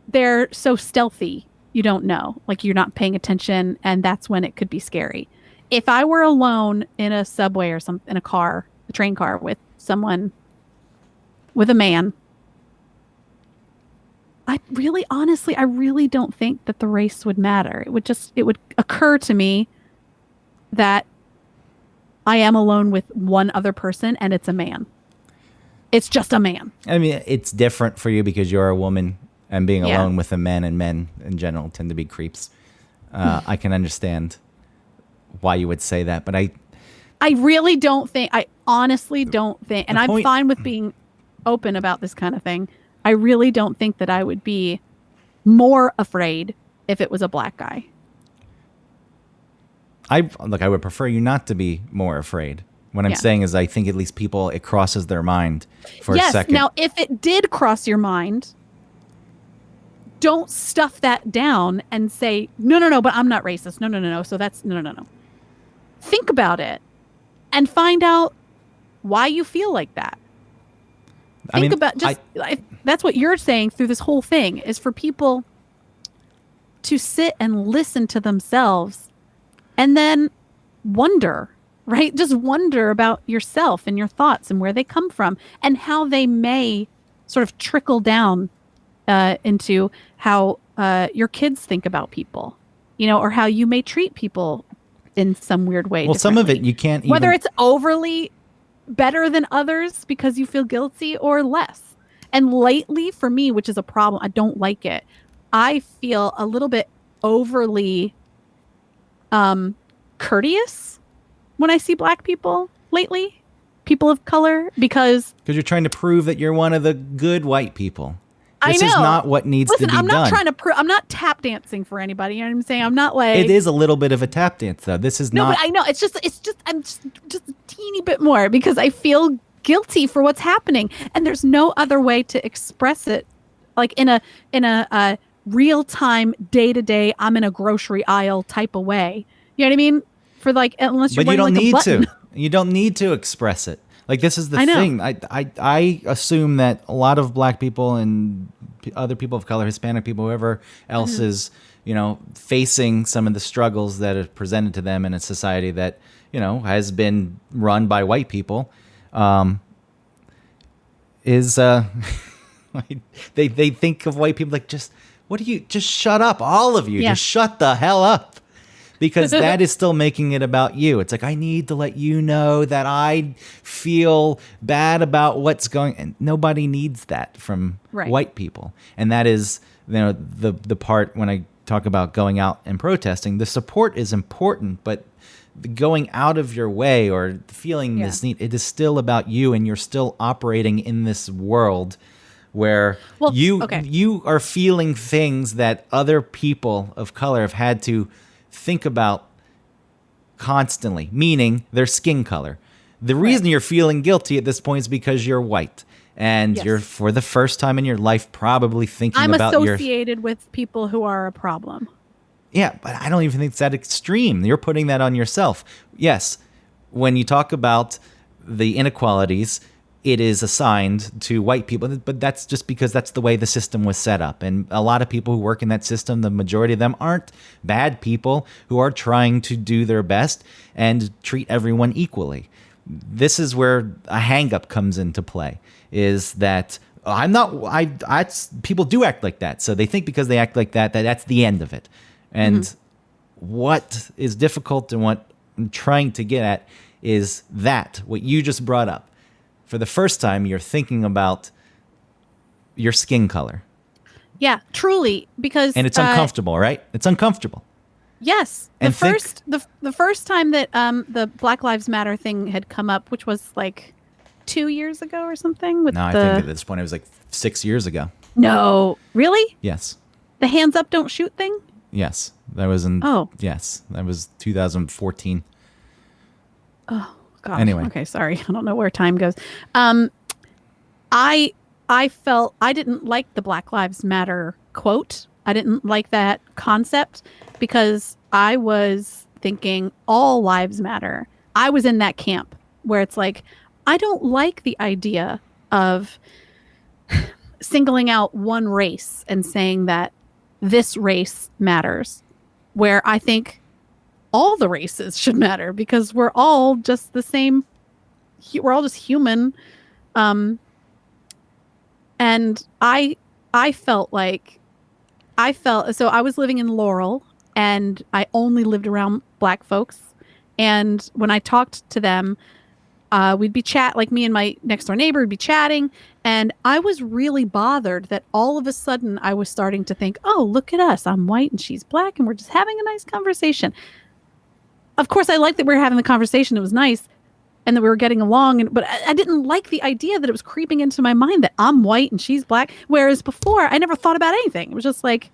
they're so stealthy, you don't know. Like, you're not paying attention, and that's when it could be scary. If I were alone in a subway or in a train car with a man, I really don't think that the race would matter. It would occur to me that I am alone with one other person, and it's a man. It's just a man. I mean, it's different for you because you're a woman, and being alone with a man, and men in general tend to be creeps. I can understand why you would say that, but I honestly don't think, and I'm fine with being open about this kind of thing. I really don't think that I would be more afraid if it was a black guy. I would prefer you not to be more afraid. What I'm saying is, I think at least it crosses their mind for a second. Now, if it did cross your mind, don't stuff that down and say, no, but I'm not racist. No. So that's, no. Think about it and find out why you feel like that. That's what you're saying through this whole thing, is for people to sit and listen to themselves and then wonder, right? Just wonder about yourself and your thoughts and where they come from and how they may sort of trickle down into how your kids think about people, or how you may treat people in some weird way. Well, some of it you can't whether it's overly better than others because you feel guilty or less. And lately, for me, which is a problem, I don't like it. I feel a little bit overly courteous when I see black people lately, people of color, because you're trying to prove that you're one of the good white people. This I know. is not what needs to be done. I'm not trying to I'm not tap dancing for anybody. You know what I'm saying? I'm not like... It is a little bit of a tap dance, though. This is not... No, but I know. I'm just a teeny bit more because I feel guilty for what's happening. And there's no other way to express it. Like in a real-time, day-to-day, I'm in a grocery aisle type of way. You know what I mean? For like, unless you're wearing like a button. You don't need to express it. Like, this is the thing. I assume that a lot of black people and other people of color, Hispanic people, whoever else is, facing some of the struggles that are presented to them in a society that, has been run by white people, is they think of white people like, just shut up, all of you, just shut the hell up. Because that is still making it about you. It's like, I need to let you know that I feel bad about what's going on. And nobody needs that from white people. And that is, the part when I talk about going out and protesting, the support is important, but the going out of your way or feeling this need, it is still about you, and you're still operating in this world where you are feeling things that other people of color have had to think about constantly, meaning their skin color. The reason you're feeling guilty at this point is because you're white, and you're, for the first time in your life, probably thinking about I'm associated with people who are a problem. Yeah, but I don't even think it's that extreme. You're putting that on yourself. Yes, when you talk about the inequalities, it is assigned to white people, but that's just because that's the way the system was set up. And a lot of people who work in that system, the majority of them aren't bad people who are trying to do their best and treat everyone equally. This is where a hang-up comes into play, is that people do act like that. So they think because they act like that that's the end of it. And what is difficult and what I'm trying to get at is that what you just brought up. For the first time, you're thinking about your skin color. Yeah, truly, because and it's uncomfortable, right? It's uncomfortable. Yes, the first time that the Black Lives Matter thing had come up, which was like 2 years ago or something. I think at this point it was like 6 years ago. No, really? Yes. The hands up, don't shoot thing. Yes, that was in. Oh, yes, that was 2014. Oh gosh. Anyway, okay, sorry, I don't know where time goes. I felt I didn't like the Black Lives Matter quote. I didn't like that concept because I was thinking all lives matter. I was in that camp where it's like, I don't like the idea of singling out one race and saying that this race matters, where I think all the races should matter because we're all just the same. We're all just human. And I felt so I was living in Laurel and I only lived around Black folks. And when I talked to them, we'd be like me and my next door neighbor would be chatting. And I was really bothered that all of a sudden I was starting to think, oh, look at us. I'm white and she's Black and we're just having a nice conversation. Of course, I liked that we were having the conversation. It was nice. And that we were getting along. But I didn't like the idea that it was creeping into my mind that I'm white and she's Black. Whereas before, I never thought about anything. It was just like,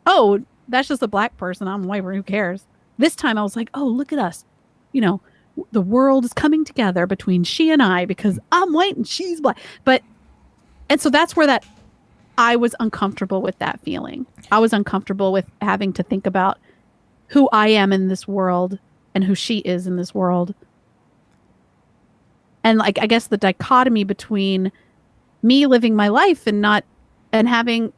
oh, that's just a Black person. I'm white. Who cares? This time I was like, oh, look at us. You know, the world is coming together between she and I because I'm white and she's Black. And so that's where I was uncomfortable with that feeling. I was uncomfortable with having to think about who I am in this world and who she is in this world. And like, I guess the dichotomy between me living my life and having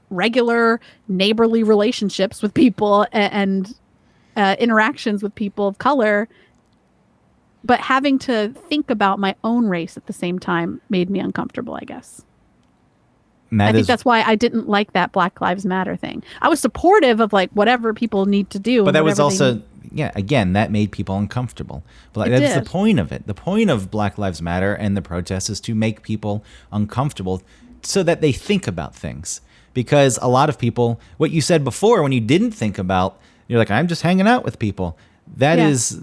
regular neighborly relationships with people and interactions with people of color, but having to think about my own race at the same time made me uncomfortable, I guess. I think that's why I didn't like that Black Lives Matter thing. I was supportive of like whatever people need to do. But that was also, again, that made people uncomfortable. But that's the point of it. The point of Black Lives Matter and the protests is to make people uncomfortable so that they think about things. Because a lot of people, what you said before, when you didn't think about, you're like, I'm just hanging out with people. That is,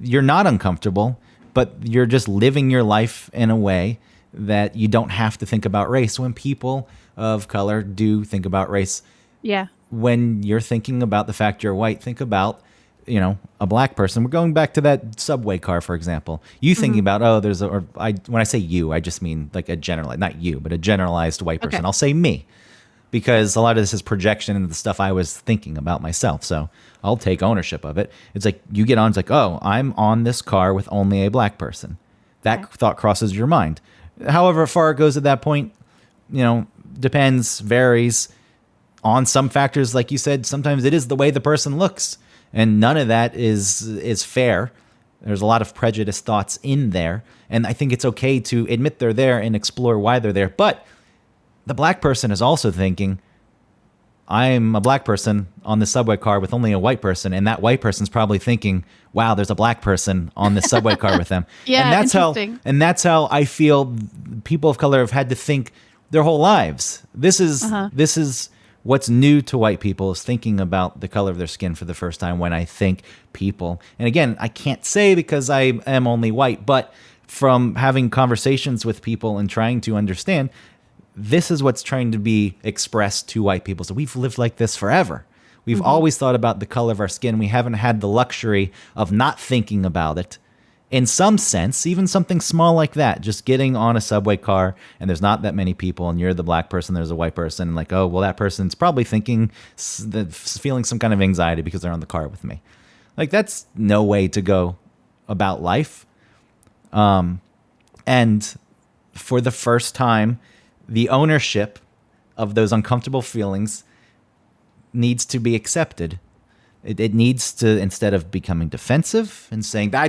you're not uncomfortable, but you're just living your life in a way that you don't have to think about race. When people of color do think about race, when you're thinking about the fact you're white, think about, a Black person. We're going back to that subway car, for example. You thinking about, when I say you, I just mean like a generalized, not you, but a generalized white person. Okay. I'll say me, because a lot of this is projection into the stuff I was thinking about myself. So I'll take ownership of it. It's like you get on, it's like, oh, I'm on this car with only a Black person. That thought crosses your mind. However far it goes at that point, depends, varies on some factors. Like you said, sometimes it is the way the person looks, and none of that is fair. There's a lot of prejudiced thoughts in there, and I think it's okay to admit they're there and explore why they're there. But the Black person is also thinking, I'm a Black person on the subway car with only a white person, and that white person's probably thinking, wow, there's a Black person on this subway car with them. And that's how I feel people of color have had to think their whole lives. This is what's new to white people, is thinking about the color of their skin for the first time when I think people. And again, I can't say because I am only white, but from having conversations with people and trying to understand, this is what's trying to be expressed to white people. So we've lived like this forever. We've always thought about the color of our skin. We haven't had the luxury of not thinking about it in some sense, even something small like that, just getting on a subway car and there's not that many people and you're the black person, there's a white person, and like, oh, well, that person's probably feeling some kind of anxiety because they're on the car with me. Like, that's no way to go about life. And for the first time, the ownership of those uncomfortable feelings needs to be accepted. It needs to, instead of becoming defensive and saying, I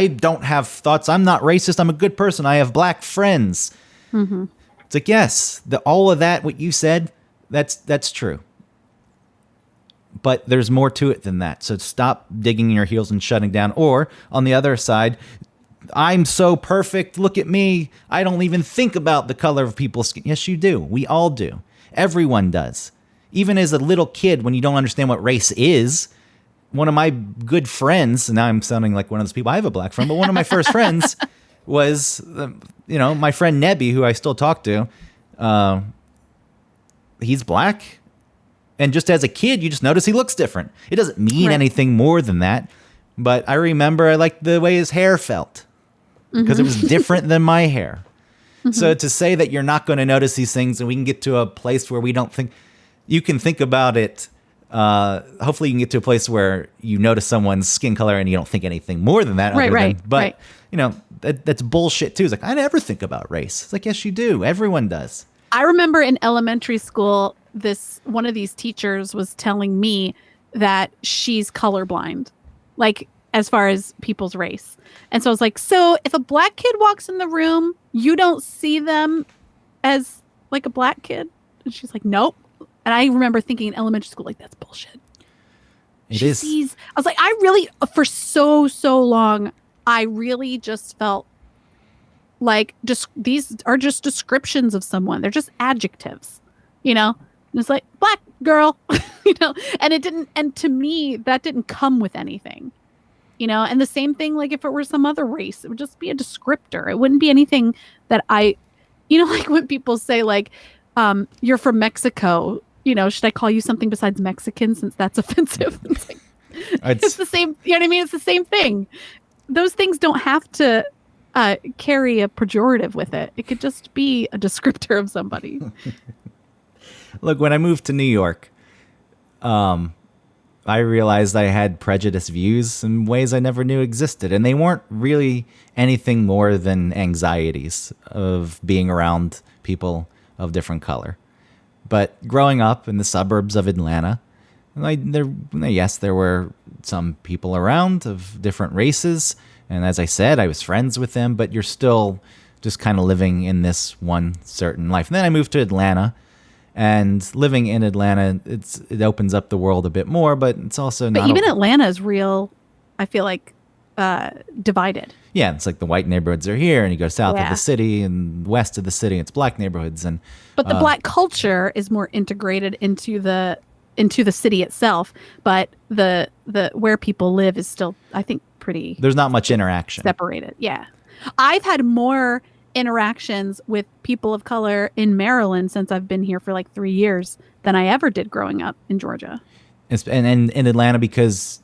don't have thoughts, I'm not racist, I'm a good person, I have black friends. Mm-hmm. It's like, yes, all of that, what you said, that's true. But there's more to it than that. So stop digging in your heels and shutting down. Or, on the other side, I'm so perfect, look at me, I don't even think about the color of people's skin. Yes, you do. We all do. Everyone does. Even as a little kid, when you don't understand what race is, one of my good friends, and now I'm sounding like one of those people, I have a black friend, but one of my first friends was, my friend Nebby, who I still talk to. He's black. And just as a kid, you just notice he looks different. It doesn't mean anything more than that. But I remember I liked the way his hair felt because it was different than my hair. Mm-hmm. So to say that you're not going to notice these things and we can get to a place where we don't think... You can think about it. Hopefully, you can get to a place where you notice someone's skin color and you don't think anything more than that. But that's bullshit too. It's like, I never think about race. It's like, yes, you do. Everyone does. I remember in elementary school, one of these teachers was telling me that she's colorblind, like as far as people's race. And so I was like, so if a black kid walks in the room, you don't see them as like a black kid? And she's like, nope. And I remember thinking in elementary school, like, that's bullshit. It is. I was like, I really, for so long, I really just felt like these are just descriptions of someone. They're just adjectives, And it's like, black girl, and to me, that didn't come with anything, and the same thing, like if it were some other race, it would just be a descriptor. It wouldn't be anything that like when people say like, you're from Mexico, should I call you something besides Mexican since that's offensive? It's like, it's the same, you know what I mean? It's the same thing. Those things don't have to carry a pejorative with it. It could just be a descriptor of somebody. Look, when I moved to New York, I realized I had prejudiced views in ways I never knew existed. And they weren't really anything more than anxieties of being around people of different color. But growing up in the suburbs of Atlanta, there were some people around of different races. And as I said, I was friends with them, but you're still just kind of living in this one certain life. And then I moved to Atlanta, and living in Atlanta, it opens up the world a bit more, but it's also not... But even Atlanta is real, I feel like, divided. Yeah, it's like the white neighborhoods are here, and you go south of the city and west of the city, it's black neighborhoods. But the black culture is more integrated into the city itself, but the where people live is still, I think, pretty... There's not much interaction. Separated, yeah. I've had more interactions with people of color in Maryland since I've been here for like 3 years than I ever did growing up in Georgia. And in Atlanta, because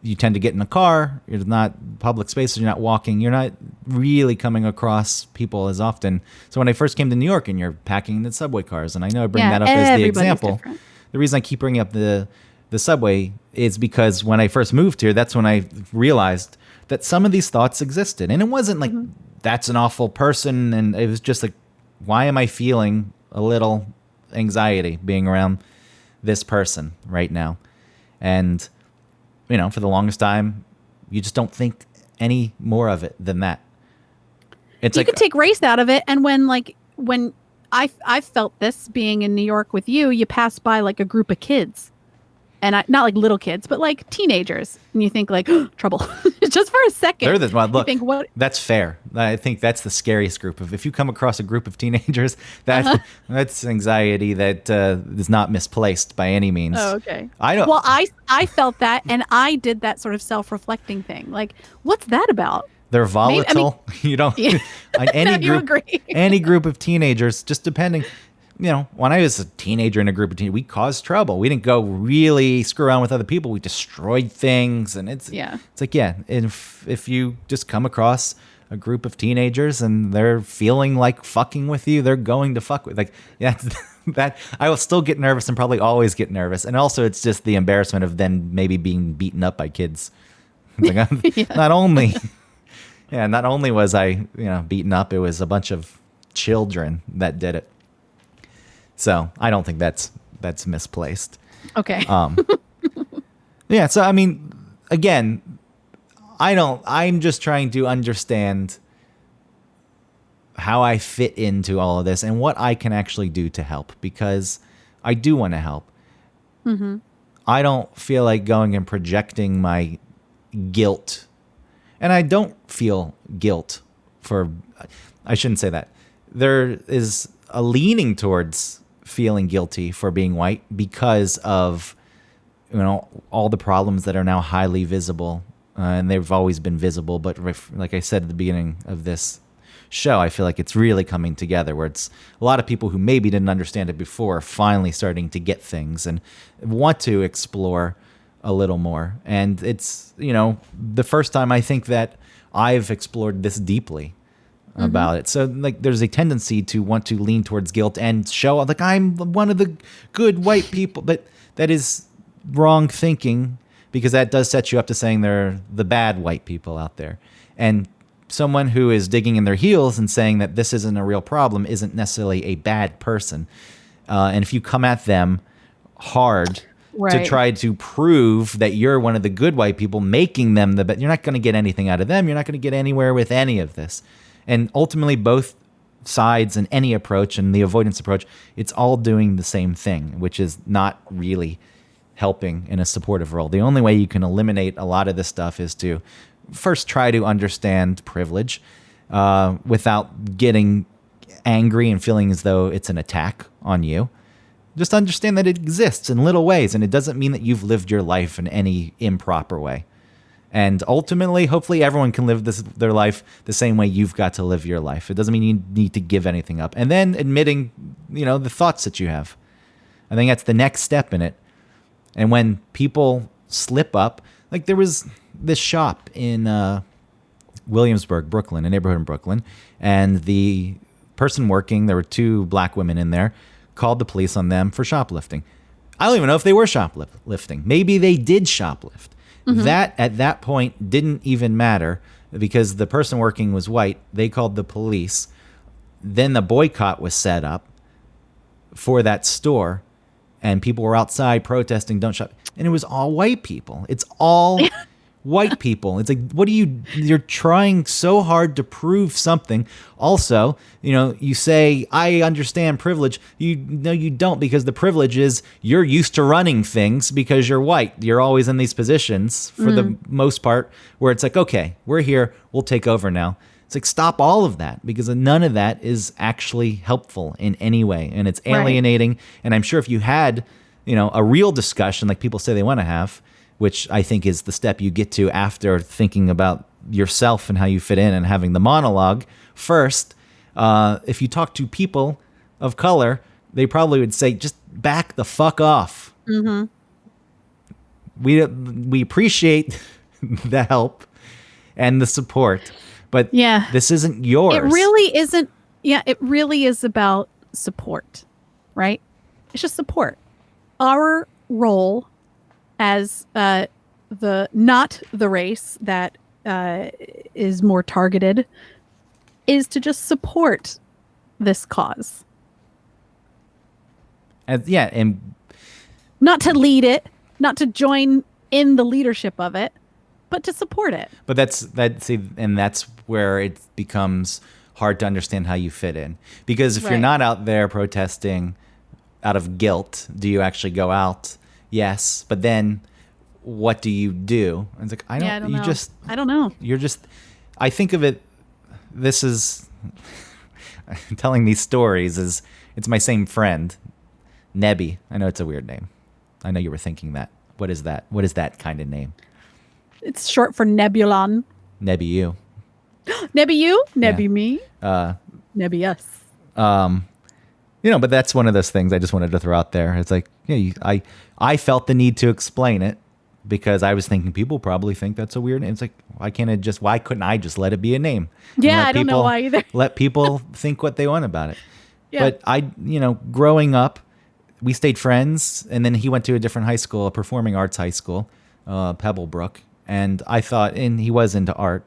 you tend to get in a car, you're not public spaces, you're not walking, you're not really coming across people as often. So when I first came to New York and you're packing the subway cars, and I know I bring that up as the example. Different. The reason I keep bringing up the subway is because when I first moved here, that's when I realized that some of these thoughts existed. And it wasn't like, that's an awful person. And it was just like, why am I feeling a little anxiety being around this person right now? And, for the longest time, you just don't think any more of it than that. It's you like, could take race out of it. And when I felt this being in New York with you pass by like a group of kids. And not like little kids, but like teenagers. And you think like, trouble. Just for a second. Look, that's fair. I think that's the scariest group. If you come across a group of teenagers, that's anxiety that is not misplaced by any means. Oh, okay. Well, I felt that, and I did that sort of self-reflecting thing. Like, what's that about? They're volatile. You don't... Yeah. Any group of teenagers, just depending... when I was a teenager in a group of teenagers, we caused trouble. We didn't go really screw around with other people. We destroyed things. And it's like, if you just come across a group of teenagers and they're feeling like fucking with you, they're going to fuck with, like, that I will still get nervous and probably always get nervous. And also it's just the embarrassment of then maybe being beaten up by kids. It's like, not only was I, beaten up, it was a bunch of children that did it. So I don't think that's misplaced. Okay. So I mean, again, I'm just trying to understand how I fit into all of this and what I can actually do to help, because I do want to help. Mm-hmm. I don't feel like going and projecting my guilt. And I don't feel guilt I shouldn't say that. There is a leaning towards feeling guilty for being white because of, all the problems that are now highly visible. And they've always been visible. But like I said at the beginning of this show, I feel like it's really coming together, where it's a lot of people who maybe didn't understand it before are finally starting to get things and want to explore a little more. And it's, the first time I think that I've explored this deeply about it. So like there's a tendency to want to lean towards guilt and show like I'm one of the good white people, but that is wrong thinking, because that does set you up to saying they're the bad white people out there. And someone who is digging in their heels and saying that this isn't a real problem isn't necessarily a bad person. And if you come at them hard to try to prove that you're one of the good white people, making them you're not going to get anything out of them. You're not going to get anywhere with any of this. And ultimately, both sides and any approach and the avoidance approach, it's all doing the same thing, which is not really helping in a supportive role. The only way you can eliminate a lot of this stuff is to first try to understand privilege without getting angry and feeling as though it's an attack on you. Just understand that it exists in little ways, and it doesn't mean that you've lived your life in any improper way. And ultimately, hopefully everyone can live their life the same way you've got to live your life. It doesn't mean you need to give anything up. And then admitting, the thoughts that you have. I think that's the next step in it. And when people slip up, like there was this shop in Williamsburg, Brooklyn, a neighborhood in Brooklyn, and the person working, there were 2 black women in there, called the police on them for shoplifting. I don't even know if they were shoplifting. Maybe they did shoplift. That at that point didn't even matter, because the person working was white. They called the police. Then the boycott was set up for that store, and people were outside protesting, don't shop. And it was all white people. It's all white people. It's like, you're trying so hard to prove something. Also, you say, I understand privilege. You don't, because the privilege is you're used to running things because you're white. You're always in these positions for the most part, where it's like, okay, we're here. We'll take over now. It's like, stop all of that, because none of that is actually helpful in any way. And it's alienating. Right. And I'm sure if you had, a real discussion like people say they want to have, which I think is the step you get to after thinking about yourself and how you fit in and having the monologue first. If you talk to people of color, they probably would say, just back the fuck off. Mm-hmm. We appreciate the help and the support, but this isn't yours. It really isn't. Yeah, it really is about support, right? It's just support. Our role as not the race that is more targeted, is to just support this cause. And not to lead it, not to join in the leadership of it, but to support it. But that's where it becomes hard to understand how you fit in. Because if you're not out there protesting out of guilt, do you actually go out? Yes, but then what do you do? And it's like, I don't know. You're just, I think of it, this is, telling these stories it's my same friend, Nebby. I know it's a weird name. I know you were thinking that. What is that? What is that kind of name? It's short for Nebulon. Nebby you. Nebby you? Nebby me? Nebby us. But that's one of those things I just wanted to throw out there. It's like, I felt the need to explain it because I was thinking people probably think that's a weird name. It's like, why couldn't I just let it be a name? And Yeah, let I don't know why either. Let people think what they want about it. Yeah. But growing up, we stayed friends, and then he went to a different high school, a performing arts high school, Pebblebrook, and and he was into art.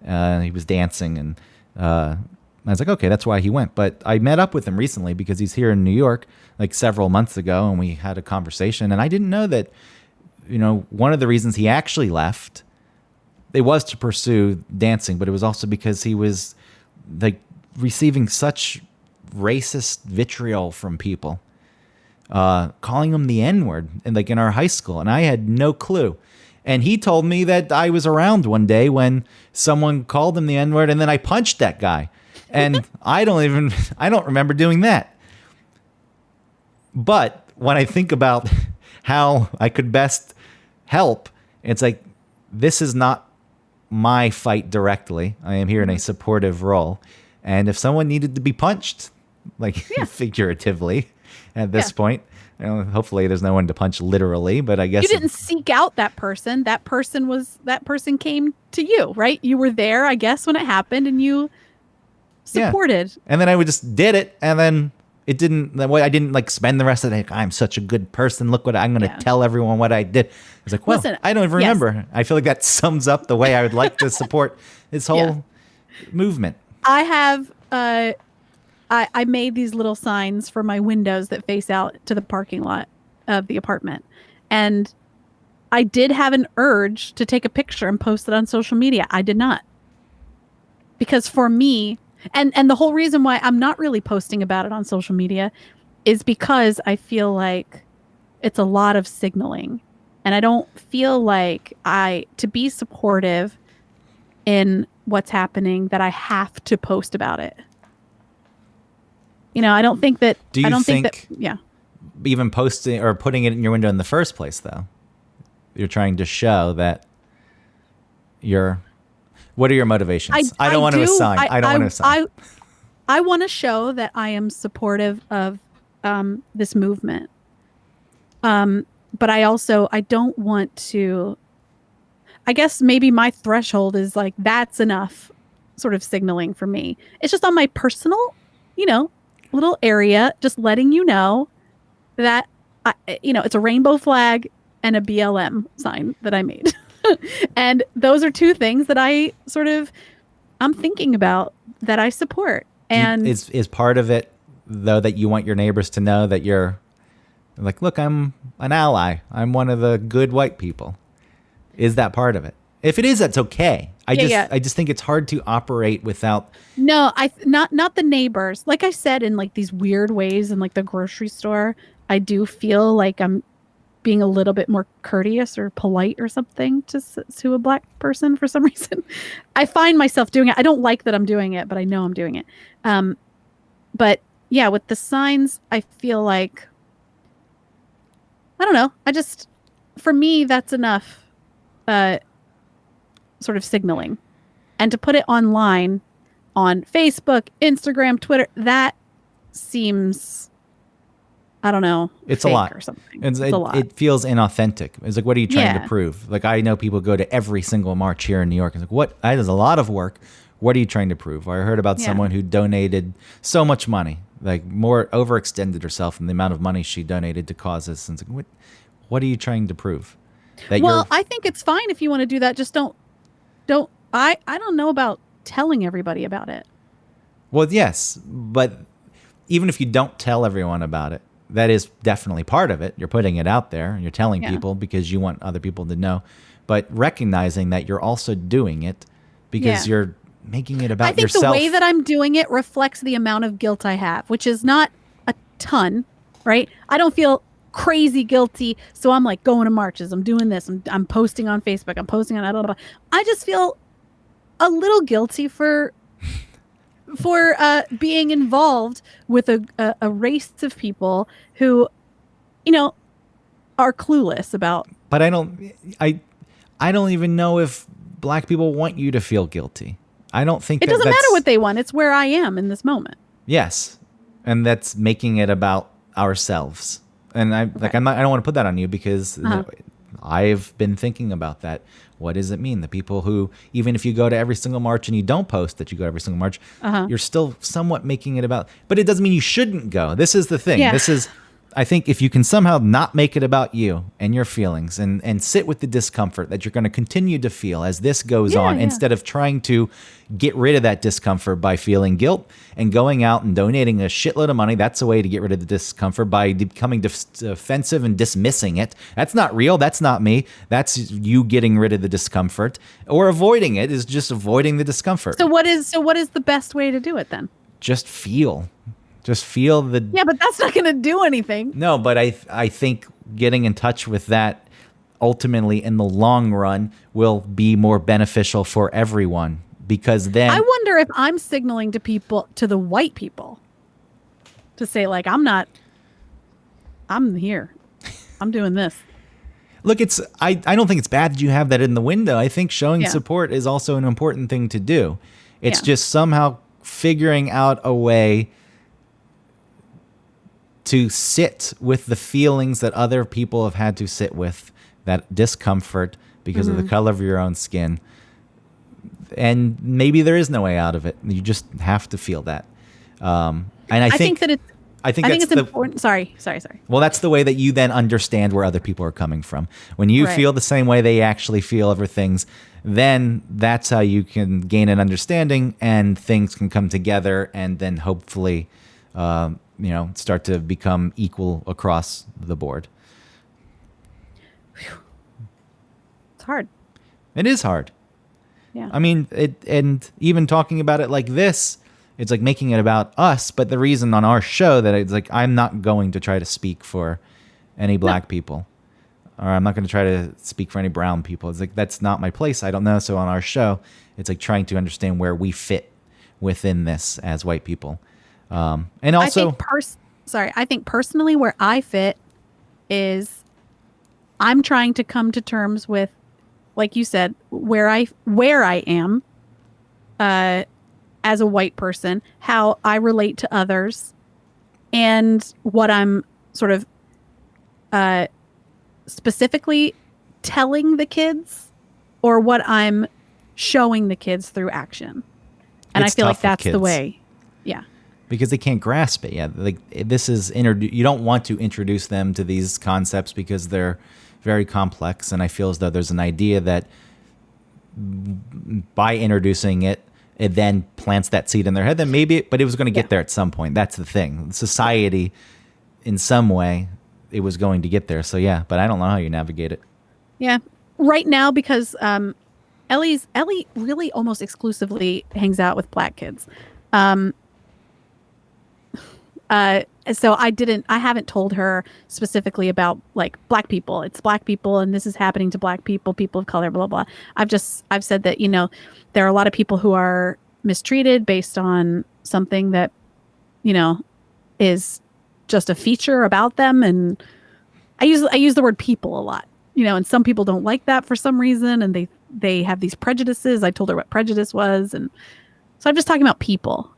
He was dancing, and I was like, okay, that's why he went. But I met up with him recently because he's here in New York, like several months ago, and we had a conversation. And I didn't know that, one of the reasons he actually left, it was to pursue dancing, but it was also because he was like receiving such racist vitriol from people, calling him the N-word, and like in our high school, and I had no clue. And he told me that I was around one day when someone called him the N-word, and then I punched that guy. And I don't remember doing that. But when I think about how I could best help, it's like, this is not my fight directly. I am here in a supportive role. And if someone needed to be punched, like figuratively at this point, hopefully there's no one to punch literally, but I guess you didn't seek out that person. That person came to you, right? You were there, I guess, when it happened, and you supported. Yeah. And then I just did it, and then I didn't like spend the rest of the day, I'm such a good person, look what I'm going to tell everyone what I did. I was like, well, listen, I don't even remember. I feel like that sums up the way I would like to support this whole movement. I have I made these little signs for my windows that face out to the parking lot of the apartment. And I did have an urge to take a picture and post it on social media. I did not. Because for me, and the whole reason why I'm not really posting about it on social media is because I feel like it's a lot of signaling. And I don't feel like to be supportive in what's happening, that I have to post about it. I don't think that. Do you think yeah. Even posting or putting it in your window in the first place, though, you're trying to show that what are your motivations? I don't want to assign. I don't want to assign. I want to show that I am supportive of this movement. But I don't want to. I guess maybe my threshold is like, that's enough sort of signaling for me. It's just on my personal, little area, just letting you know that, it's a rainbow flag and a BLM sign that I made. And those are two things that I'm thinking about that I support. And is part of it, though, that you want your neighbors to know that you're like, look, I'm an ally. I'm one of the good white people. Is that part of it? If it is, that's okay. I just think it's hard to operate without. No, not the neighbors. Like I said, in like these weird ways in like the grocery store, I do feel like I'm being a little bit more courteous or polite or something to a black person for some reason. I find myself doing it. I don't like that I'm doing it, but I know I'm doing it. But yeah, with the signs, I feel like, I don't know. For me, that's enough. Sort of signaling, and to put it online on Facebook, Instagram, Twitter, that seems, I don't know, it's a lot or something. It's a lot. It feels inauthentic. It's like, what are you trying to prove? Like, I know people go to every single march here in New York. It's like, that is a lot of work. What are you trying to prove? Or I heard about someone who donated so much money, like more overextended herself in the amount of money she donated to causes. And it's like, what are you trying to prove? I think it's fine if you want to do that. Just don't. I don't know about telling everybody about it. Well, yes, but even if you don't tell everyone about it, that is definitely part of it. You're putting it out there and you're telling people because you want other people to know, but recognizing that you're also doing it because you're making it about yourself. I think the way that I'm doing it reflects the amount of guilt I have, which is not a ton, right? I don't feel crazy guilty, so I'm like going to marches, I'm doing this, I'm posting on Facebook, I'm posting on blah, blah, blah. I just feel a little guilty for being involved with a race of people who are clueless about. But I don't even know if black people want you to feel guilty. I don't think it doesn't matter what they want. It's where I am in this moment. Yes. and that's making it about ourselves. And I don't want to put that on you because I've been thinking about that. What does it mean? The people who, even if you go to every single march and you don't post that you go to every single march, you're still somewhat making it about, but it doesn't mean you shouldn't go. This is the thing. Yeah. I think if you can somehow not make it about you and your feelings and sit with the discomfort that you're going to continue to feel as this goes on, instead of trying to get rid of that discomfort by feeling guilt and going out and donating a shitload of money. That's a way to get rid of the discomfort, by becoming defensive and dismissing it. That's not real. That's not me. That's you getting rid of the discomfort, or avoiding it is just avoiding the discomfort. So what is the best way to do it then? Just feel. Just feel the... Yeah, but that's not going to do anything. No, but I think getting in touch with that ultimately in the long run will be more beneficial for everyone, because then... I wonder if I'm signaling to the white people, to say, like, I'm here. I'm doing this. Look, I don't think it's bad that you have that in the window. I think showing support is also an important thing to do. It's just somehow figuring out a way to sit with the feelings that other people have had to sit with, that discomfort because of the color of your own skin. And maybe there is no way out of it. You just have to feel that. And I think it's important. Sorry. Well, that's the way that you then understand where other people are coming from. When you feel the same way they actually feel over things, then that's how you can gain an understanding and things can come together, and then hopefully, start to become equal across the board. It's hard. It is hard. Yeah. I mean, and even talking about it like this, it's like making it about us. But the reason on our show that it's like, I'm not going to try to speak for any black people, or I'm not going to try to speak for any brown people. It's like, that's not my place. I don't know. So on our show, it's like trying to understand where we fit within this as white people. And also, I think personally where I fit is I'm trying to come to terms with, like you said, where I am, as a white person, how I relate to others, and what I'm sort of, specifically telling the kids, or what I'm showing the kids through action. And I feel like that's the way. Yeah. Because they can't grasp it yet. Like, this is you don't want to introduce them to these concepts because they're very complex. And I feel as though there's an idea that by introducing it, it then plants that seed in their head. Then but it was going to get there at some point. That's the thing. Society, in some way, it was going to get there. So yeah, but I don't know how you navigate it. Yeah. Right now, because Ellie really almost exclusively hangs out with black kids. So I haven't told her specifically about, like, black people. It's black people, and this is happening to black people, people of color, blah, blah. I've said that, there are a lot of people who are mistreated based on something that, is just a feature about them. And I use the word people a lot, and some people don't like that for some reason. And they have these prejudices. I told her what prejudice was. And so I'm just talking about people.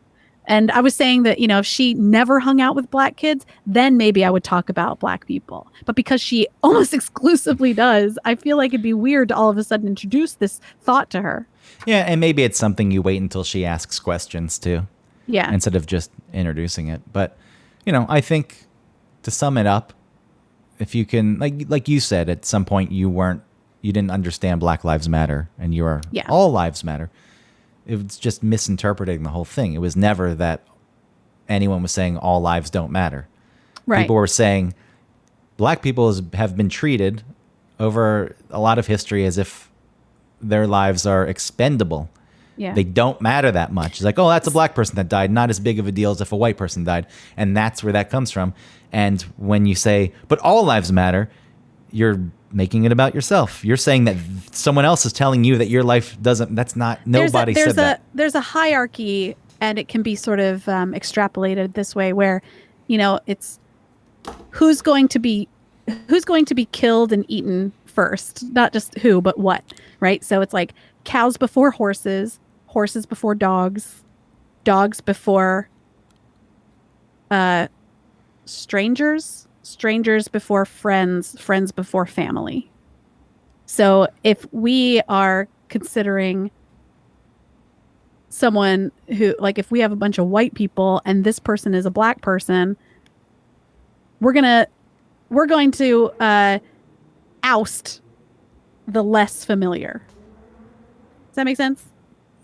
And I was saying that, if she never hung out with black kids, then maybe I would talk about black people. But because she almost exclusively does, I feel like it'd be weird to all of a sudden introduce this thought to her. Yeah, and maybe it's something you wait until she asks questions too. Yeah. Instead of just introducing it. But, I think to sum it up, if you can, like you said, at some point you didn't understand Black Lives Matter, and all lives matter. It was just misinterpreting the whole thing. It was never that anyone was saying all lives don't matter. Right. People were saying black people have been treated over a lot of history as if their lives are expendable. Yeah. They don't matter that much. It's like, oh, that's a black person that died. Not as big of a deal as if a white person died. And that's where that comes from. And when you say, but all lives matter, you're making it about yourself. You're saying that someone else is telling you that your life doesn't. That's not. Nobody said that. There's a hierarchy, and it can be sort of extrapolated this way, where, it's who's going to be killed and eaten first, not just who, but what, right? So it's like cows before horses, horses before dogs, dogs before strangers before friends, friends before family. So if we are considering someone who, like, if we have a bunch of white people and this person is a black person, we're going to oust the less familiar. Does that make sense?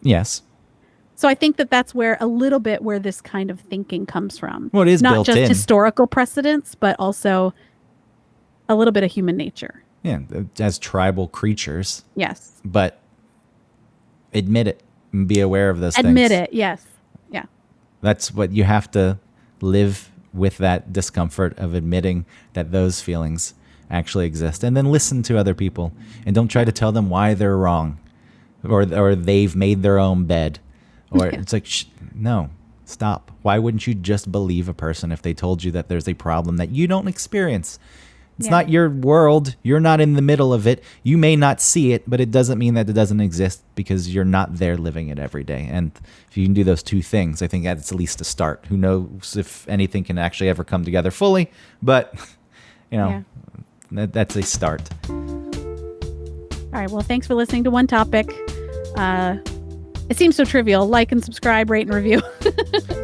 Yes. So I think that that's where a little bit where this kind of thinking comes from. Well, it is not built just in. Historical precedents, but also a little bit of human nature. Yeah, as tribal creatures. Yes. But admit it and be aware of those things. Admit it. Yes. Yeah. That's what you have to live with, that discomfort of admitting that those feelings actually exist, and then listen to other people and don't try to tell them why they're wrong or they've made their own bed. Or it's like, no, stop. Why wouldn't you just believe a person if they told you that there's a problem that you don't experience? It's not your world. You're not in the middle of it. You may not see it, but it doesn't mean that it doesn't exist because you're not there living it every day. And if you can do those two things, I think that's at least a start. Who knows if anything can actually ever come together fully, but that's a start. All right. Well, thanks for listening to One Topic. It seems so trivial. Like and subscribe, rate and review.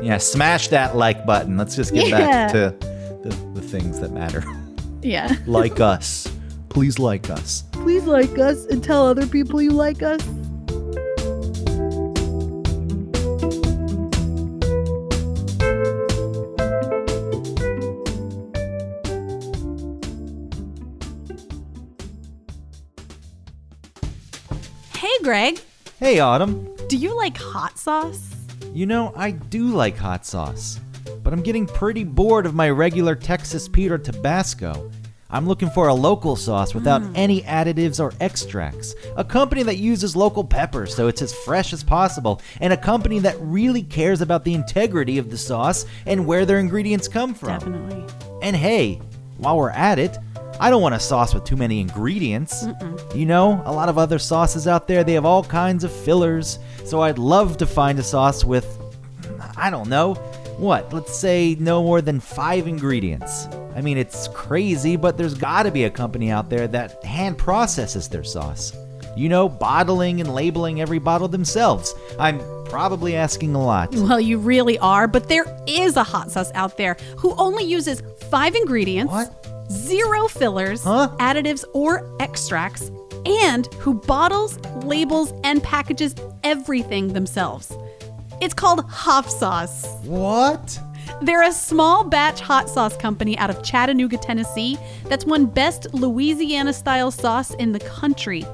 Yeah, smash that like button. Let's just get back to the things that matter. Yeah. Like us. Please like us. Please like us and tell other people you like us. Hey, Greg. Hey, Autumn. Do you like hot sauce? You know, I do like hot sauce, but I'm getting pretty bored of my regular Texas Pete or Tabasco. I'm looking for a local sauce without any additives or extracts. A company that uses local peppers so it's as fresh as possible. And a company that really cares about the integrity of the sauce and where their ingredients come from. Definitely. And hey, while we're at it, I don't want a sauce with too many ingredients. You know, a lot of other sauces out there, they have all kinds of fillers. So I'd love to find a sauce with, I don't know, let's say no more than 5 ingredients. I mean, it's crazy, but there's gotta be a company out there that hand processes their sauce. You know, bottling and labeling every bottle themselves. I'm probably asking a lot. Well, you really are, but there is a hot sauce out there who only uses 5 ingredients, 0 fillers, additives, or extracts, and who bottles, labels, and packages everything themselves. It's called Hoff Sauce. What? They're a small batch hot sauce company out of Chattanooga, Tennessee that's won Best Louisiana-style sauce in the country.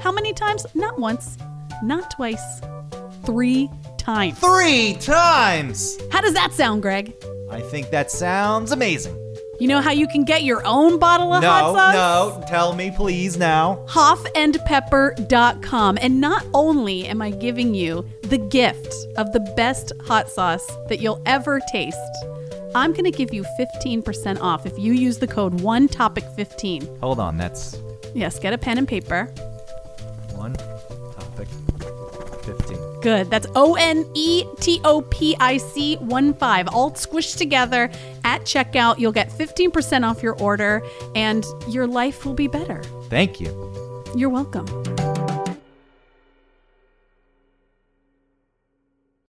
How many times? Not once, not twice, 3 times. 3 times! How does that sound, Greg? I think that sounds amazing. You know how you can get your own bottle of hot sauce? No, tell me please now. Hoffandpepper.com. And not only am I giving you the gift of the best hot sauce that you'll ever taste, I'm going to give you 15% off if you use the code ONETOPIC15. Hold on, that's... Yes, get a pen and paper. 1 topic 15. Good. That's ONETOPIC 15, all squished together at checkout. You'll get 15% off your order and your life will be better. Thank you. You're welcome.